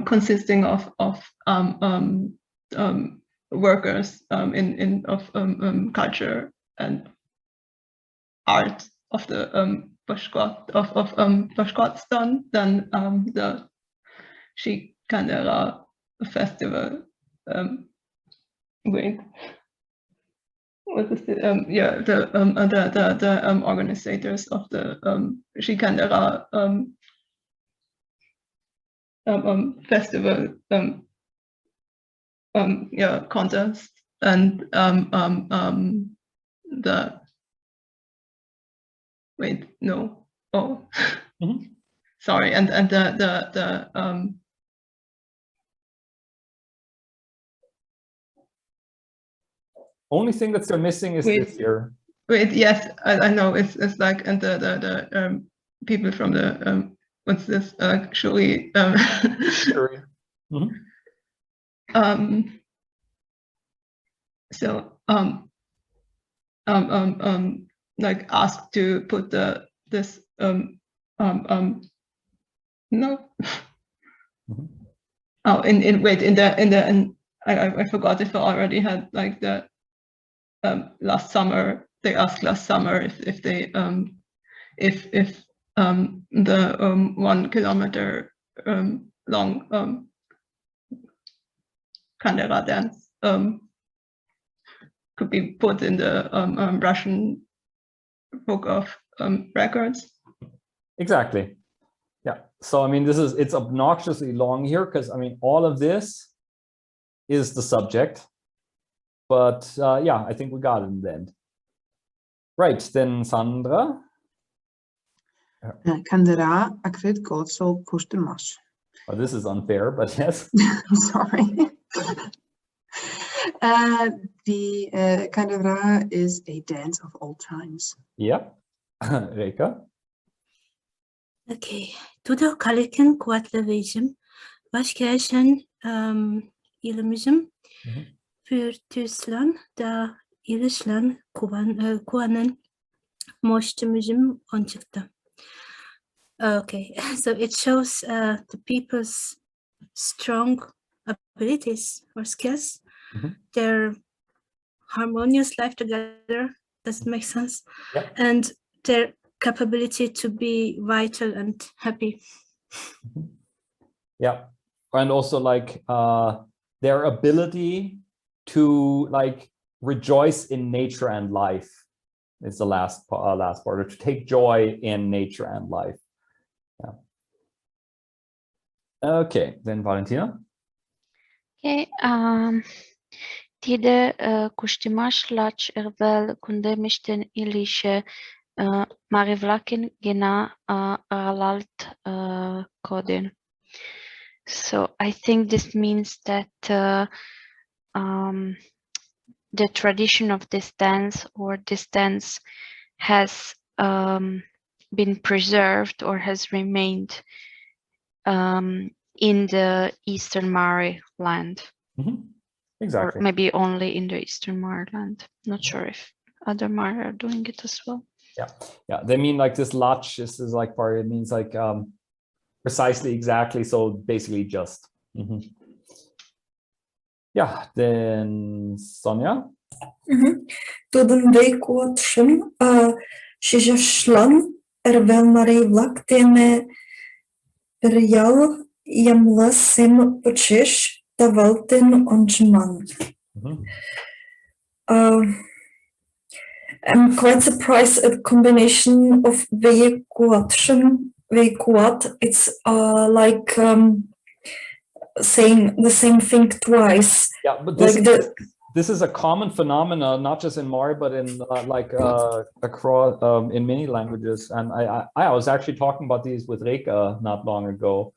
consisting of workers in culture and art of the Bashkortostan, then the Shikandera festival. What is it? The organizers of the Shikandera festival contest, and the sorry, and the only thing that they're missing is this here. Yes, I know, it's like, and the people from the what's this actually so like asked to put this I forgot if I already had like the last summer they asked last summer if they if the 1 kilometer long Kandera dance could be put in the Russian book of records. Exactly. Yeah. So I mean, it's obnoxiously long here because I mean, all of this is the subject, but yeah, I think we got it in the end. Right, then Sandra. Kandera akrit gozo kushtelmash. Oh, this is unfair, but yes. I'm sorry. The Kandera is a dance of all times. Yeah. Reka. Okay. Tudo kaliken kuatlavijim. Başkaşan ilimizim. Für Tüslan da ilişlan kuanan moştumuzum onçıkta. Okay, so it shows the people's strong abilities or skills, their harmonious life together, does it make sense? Yeah. And their capability to be vital and happy. Yeah, and also like their ability to like rejoice in nature and life is the last part, or to take joy in nature and life. Yeah. Okay, then Valentina. Okay. Tide kushtimash lach ervel kundemishten ilishe marivlakin gena ralalt kodin. So I think this means that the tradition of this dance has been preserved or has remained in the Eastern Mari land. Exactly. Or maybe only in the Eastern Mari land. Not sure if other Mari are doing it as well. Yeah, yeah. They mean like this lach is like part. It means like precisely, exactly. So basically, just. Yeah. Then Sonia. Tudun veikotšam šižašlan ervel Mari vlak teme real jamla sim počiš davalten ončman. I'm quite surprised at the combination of veikuat. It's like saying the same thing twice. Yeah, but this is a common phenomenon, not just in Mari, but in across in many languages. And I was actually talking about these with Reka not long ago,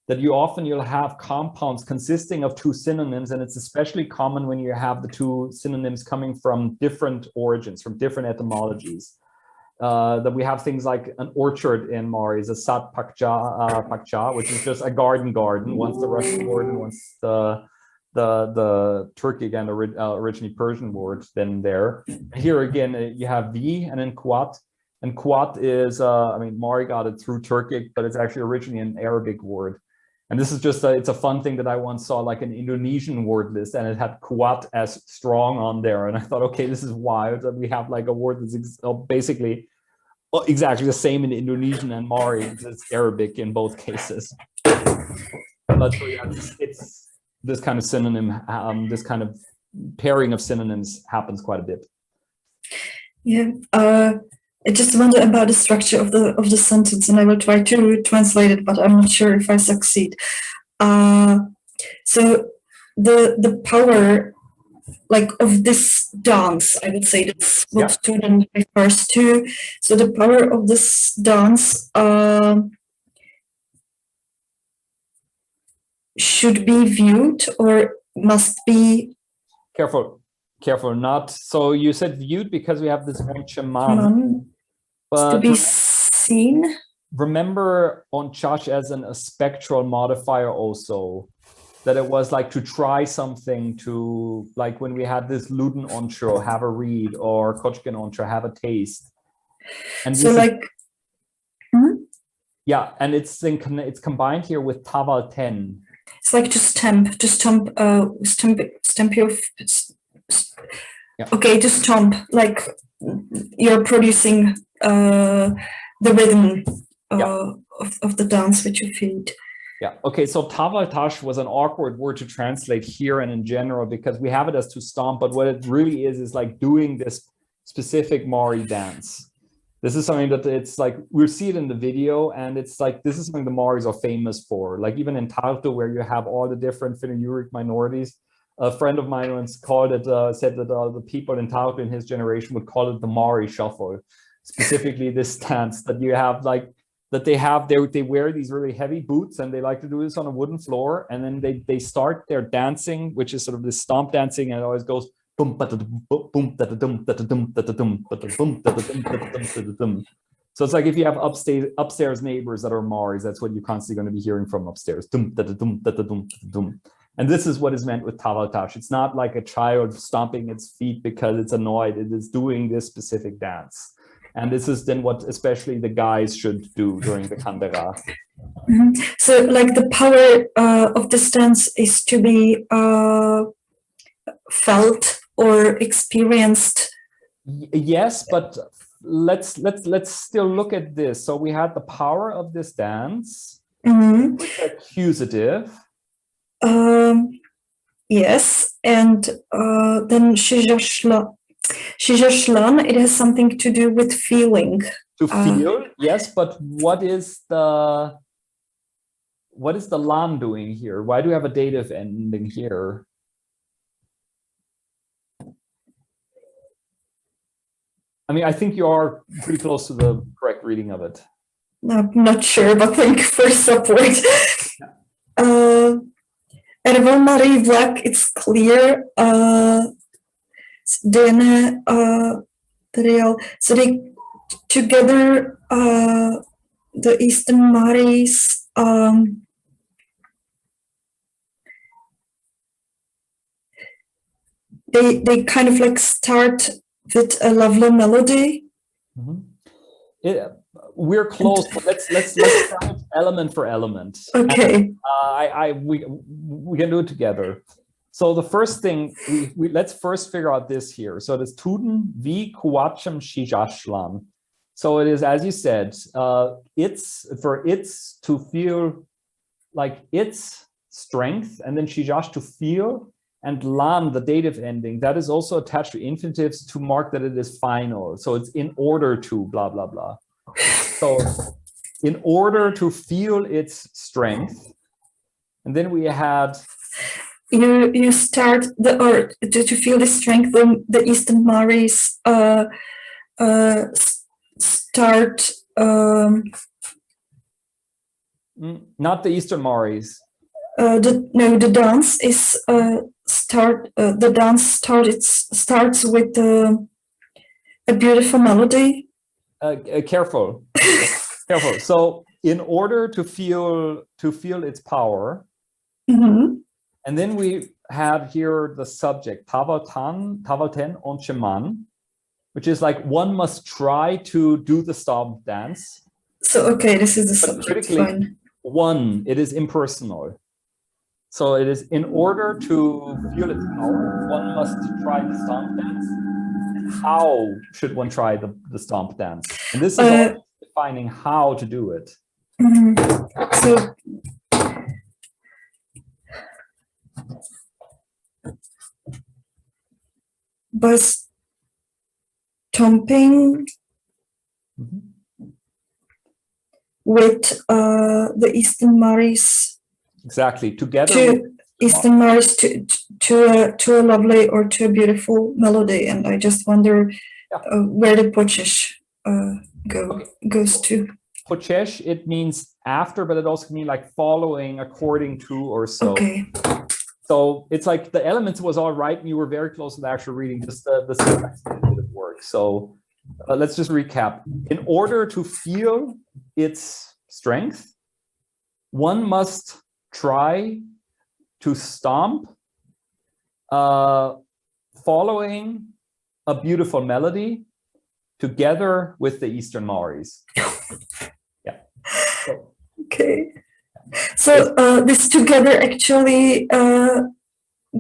that you'll have compounds consisting of two synonyms, and it's especially common when you have the two synonyms coming from different origins, from different etymologies. that we have things like an orchard in Mari, is a sat pakcha, which is just a garden. Once the Russian word and once the Turkic again, originally Persian word, then there. Here again, you have V and then Quat. And Quat is, I mean, Mari got it through Turkic, but it's actually originally an Arabic word. And this is just, it's a fun thing that I once saw, like an Indonesian word list, and it had Quat as strong on there. And I thought, okay, this is wild that we have like a word that's basically exactly the same in Indonesian and Mari. It's Arabic in both cases. But so yeah, it's this kind of synonym, this kind of pairing of synonyms happens quite a bit. Yeah, I just wonder about the structure of the sentence, and I will try to translate it, but I'm not sure if I succeed. So the power, like, of this dance, I would say that's what student refers to. So the power of this dance should be viewed or must be careful, not so. You said viewed because we have this onchas, but to be seen. Remember onchas as a spectral modifier also, that it was like to try something, to like when we had this luden oncho, have a read, or kochken oncho, have a taste. And so like yeah, and it's combined here with taval 10. It's like to stamp your okay, to stomp, like you're producing the rhythm of the dance with your feet. Yeah, okay, so tavaltash was an awkward word to translate here and in general, because we have it as to stomp, but what it really is like doing this specific Mari dance. This is something that it's like, we'll see it in the video, and it's like, this is something the Maris are famous for. Like even in Tartu, where you have all the different Finno-Ugric minorities, a friend of mine once called it, said that the people in Tartu in his generation would call it the Mari shuffle. Specifically this dance that you have, like, that they wear these really heavy boots, and they like to do this on a wooden floor, and then they start their dancing, which is sort of this stomp dancing, and it always goes boom, boom, so it's like if you have upstairs neighbors that are Maris, that's what you're constantly going to be hearing from upstairs. And this is what is meant with tavaltash. It's not like a child stomping its feet because it's annoyed. It is doing this specific dance. And this is then what especially the guys should do during the kandera. So like the power of this dance is to be felt or experienced. Yes, but let's still look at this. So we had the power of this dance, with accusative. Yes, and then shijashlan, it has something to do with feeling. To feel, yes, but what is the lan doing here? Why do we have a dative ending here? I mean, I think you are pretty close to the correct reading of it. I'm not sure, but thank you for support. Erval Mari Vlak, it's clear. Then so they together, the Eastern Maris, they kind of like start with a lovely melody. We're close, but let's try element for element. Okay. And, we can do it together. So the first thing, let's first figure out this here. So it is Tuden vi kuacham shijashlan. So it is, as you said, it's for its to feel like its strength, and then shijash to feel, and lan, the dative ending, that is also attached to infinitives to mark that it is final. So it's in order to blah, blah, blah. So in order to feel its strength, and then we had... You start to feel the strength. The Eastern Maris start. Not the Eastern Maris. The dance is the dance starts with a beautiful melody. careful. Careful. So in order to feel its power, and then we have here the subject tavalten oncheman, which is like one must try to do the stomp dance. So okay, this is the But subject. critically, Fine. one, it is impersonal. So it is in order to feel its power, one must try the stomp dance. And how should one try the stomp dance? And this is all defining how to do it. So by stomping with the Eastern Maris. Exactly. Together to Eastern Maris to a lovely or to a beautiful melody, and I just wonder where the pochesh goes to. Pochesh, it means after, but it also can mean like following, according to, or so. Okay. So it's like the elements was all right, and you were very close to the actual reading. Just the syntax did a bit of work. So let's just recap. In order to feel its strength, one must try to stomp following a beautiful melody together with the Eastern Maoris. Yeah. So, okay. So this together actually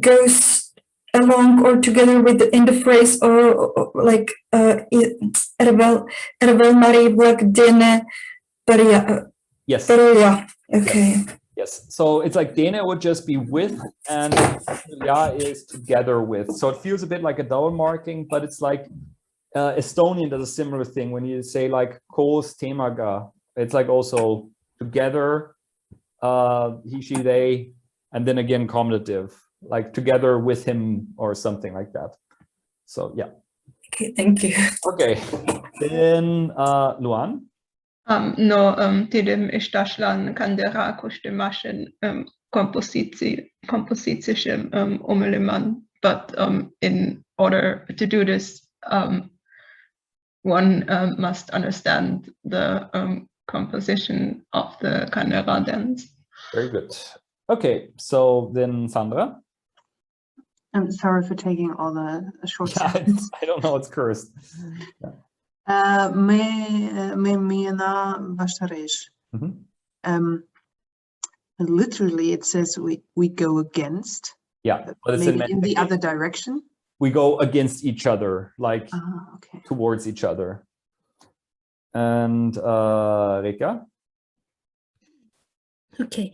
goes along or together with in the phrase or like Erevel Mari vlak dene peria. yes. Peria. Okay. Yes. So it's like Dene would just be with, and Ya is together with. So it feels a bit like a double marking, but it's like Estonian does a similar thing when you say like koos temaga. It's like also together, he, she, they, and then again commutative, like together with him or something like that. So yeah. Okay, thank you. Okay. Then Luan. No, tidem istashlan kandera koshdemashen compositischem umeleman. But in order to do this, one must understand the composition of the Kandera dance. Very good. Okay, so then Sandra. I'm sorry for taking all the short sentences. I don't know, it's cursed. Yeah. Literally, it says we go against. Yeah, but it's maybe in the other direction. We go against each other, like okay. towards each other. And Rika? Okay.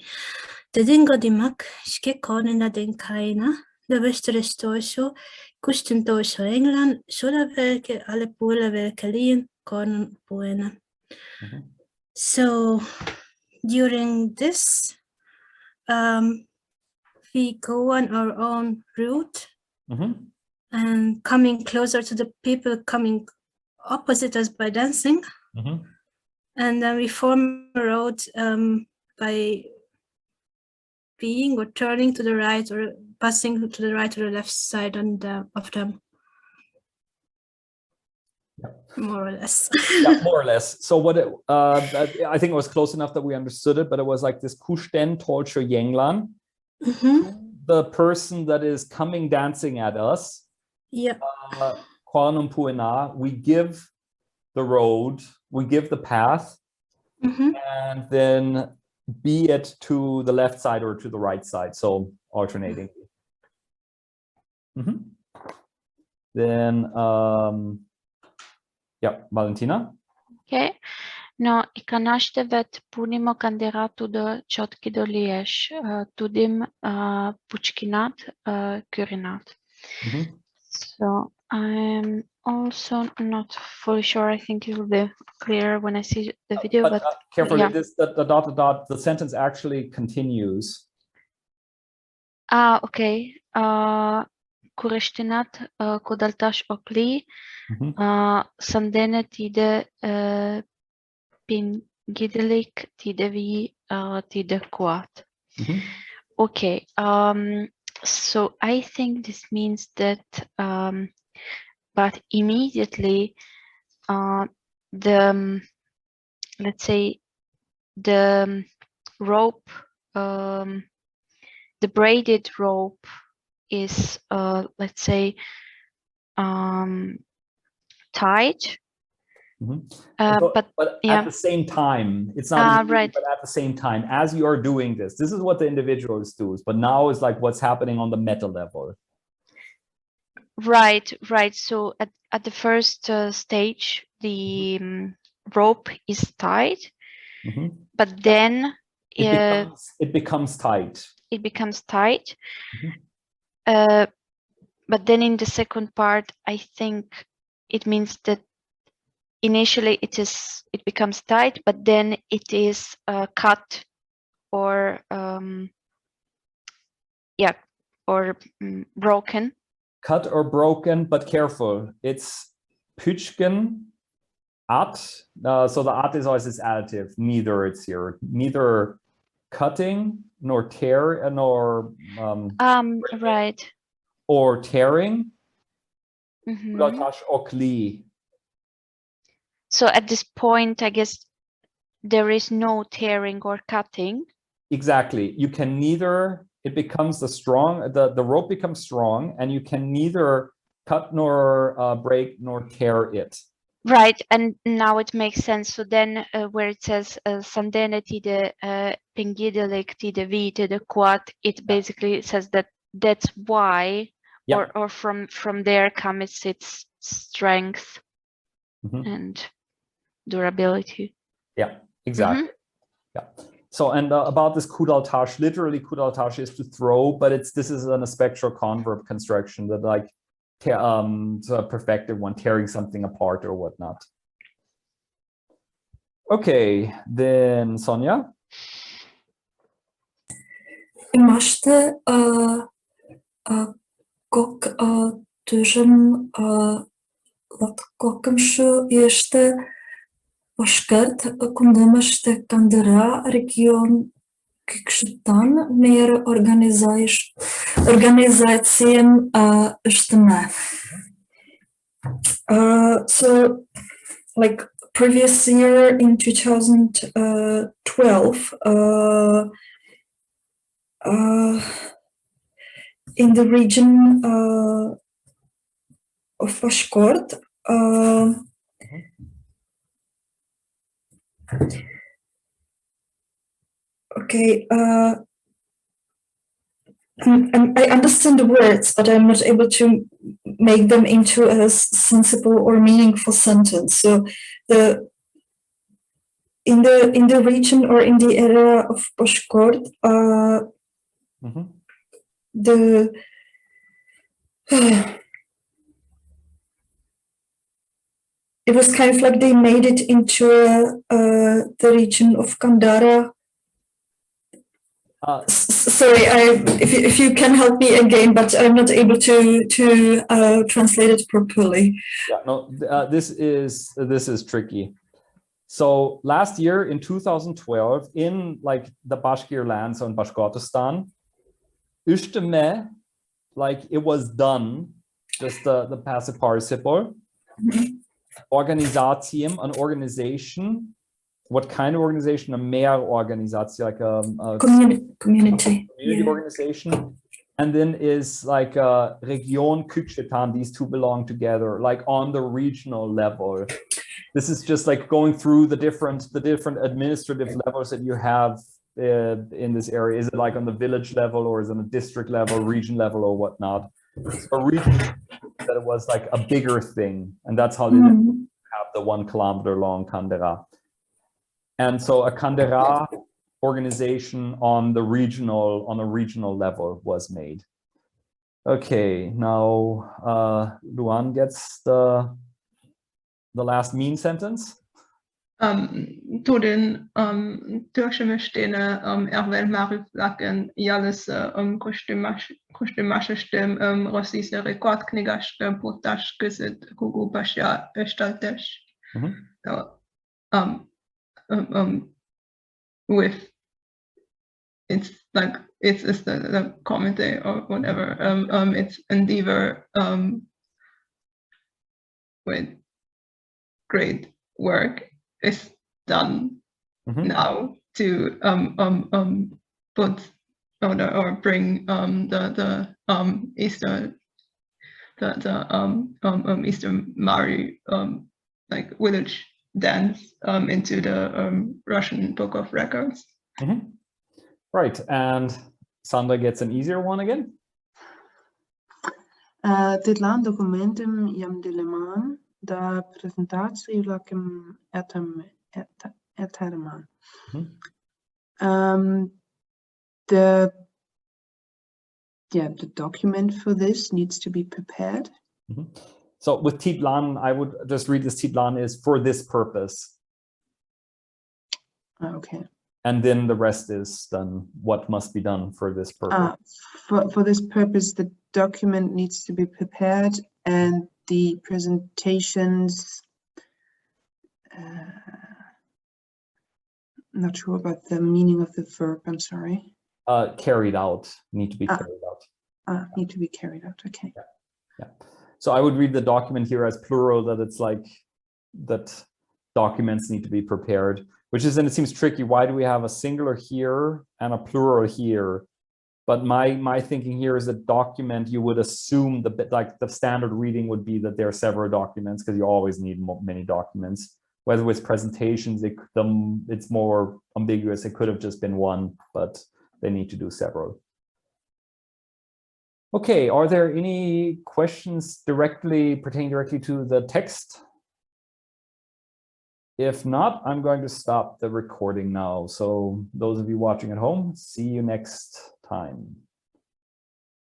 The dingo dimak, ske konina den kaina, the vestrestosho, kustentosho England, shoda verke alle pula verkelien, kon buena. So during this, we go on our own route and coming closer to the people coming opposite us by dancing. And then we form a road by being or turning to the right or passing to the right or the left side of them. Yeah. More or less. Yeah, more or less. So what I think it was close enough that we understood it, but it was like this kushten tolcho yenglan. The person that is coming dancing at us. Yeah. We give the road, we give the path, and then be it to the left side or to the right side, so alternating. Then yeah, Valentina. Okay. No, ikanaște vet punimo candidatul de ciotki do lieș, tudim puchkinat curinat. So I'm also not fully sure. I think it will be clearer when I see the video. But carefully, yeah. the sentence actually continues. Okay. Kureștinat kodaltaș okli, sandene tide pin gidelik tide vi tide kuat. Okay. So I think this means that, but immediately the let's say the rope, the braided rope is let's say tied. But yeah, at the same time, it's not easy, right. but at the same time, as you are doing this is what the individuals do. But now it's like what's happening on the meta level. Right. So at the first stage, the rope is tied, but then it becomes tight. It becomes tight. But then in the second part, I think it means that initially it becomes tight, but then it is cut or or broken. Cut or broken, but careful. It's pütschgen at. So the at is always this additive. Neither it's here. Neither cutting nor tear nor right. Or tearing. Or kli. So at this point, I guess there is no tearing or cutting. Exactly. You can neither, it becomes the rope becomes strong, and you can neither cut nor break nor tear it. Right, and now it makes sense. So then where it says sandene tide pengidelik tide vite de quad, it basically says that that's why, or from there comes its strength and durability. Yeah, exactly. Yeah. So, and about this kudaltash, literally kudaltash is to throw, but this is a spectral converb construction that like a perfected one, tearing something apart or whatnot. Okay, then Sonia. Imashte kok dużym latkokamszu jeszcze Oshkart kundamashte kandara region kikshitan meer organization ishteme. So like previous year in 2012 in the region of Bashkort okay, I understand the words, but I'm not able to make them into a sensible or meaningful sentence. So in the region or in the area of Bashkort, it was kind of like they made it into the region of Kandara. Sorry, if you can help me again, but I'm not able to translate it properly. Yeah, no, this is tricky. So last year in 2012, in like the Bashkir lands on Bashkortostan, Üsteme, like it was done, just the passive participle. Organisatium, an organization. What kind of organization? A Mehrorganisation, like a community organization. And then is like Region Kükçetan, these two belong together, like on the regional level. This is just like going through the different administrative levels that you have in this area. Is it like on the village level, or is it on a district level, region level, or whatnot? A region that it was like a bigger thing, and that's how they have the 1 kilometer long Kandera. And so a Kandera organization on a regional level was made. Okay, now Luan gets the last mean sentence. Tudin Türkçemiştiğine evvel mariflaken yalısı koştumaşıştım Russische rekordknigaştım potaş kızıt kugu başa estalteş. With it's like it's the commentary or whatever. It's endeavor with great work is done now to put or bring the Easter Mari like village dance into the Russian Book of Records. Right, and Sandra gets an easier one again. Titlan dokumentum jam dileman da presentatie lakem eterman. The document for this needs to be prepared. So with Titlan, I would just read this. Titlan is for this purpose. Okay. And then the rest is done. What must be done for this purpose? For this purpose, the document needs to be prepared, and the presentations. Not sure about the meaning of the verb. I'm sorry. Carried out. Need to be carried out. Need to be carried out. Okay. Yeah. So I would read the document here as plural, that it's like that documents need to be prepared, which is, and it seems tricky. Why do we have a singular here and a plural here? But my thinking here is that document, you would assume the standard reading would be that there are several documents, because you always need many documents. Whether with presentations, it's more ambiguous. It could have just been one, but they need to do several. Okay, are there any questions pertaining directly to the text? If not, I'm going to stop the recording now. So those of you watching at home, see you next time.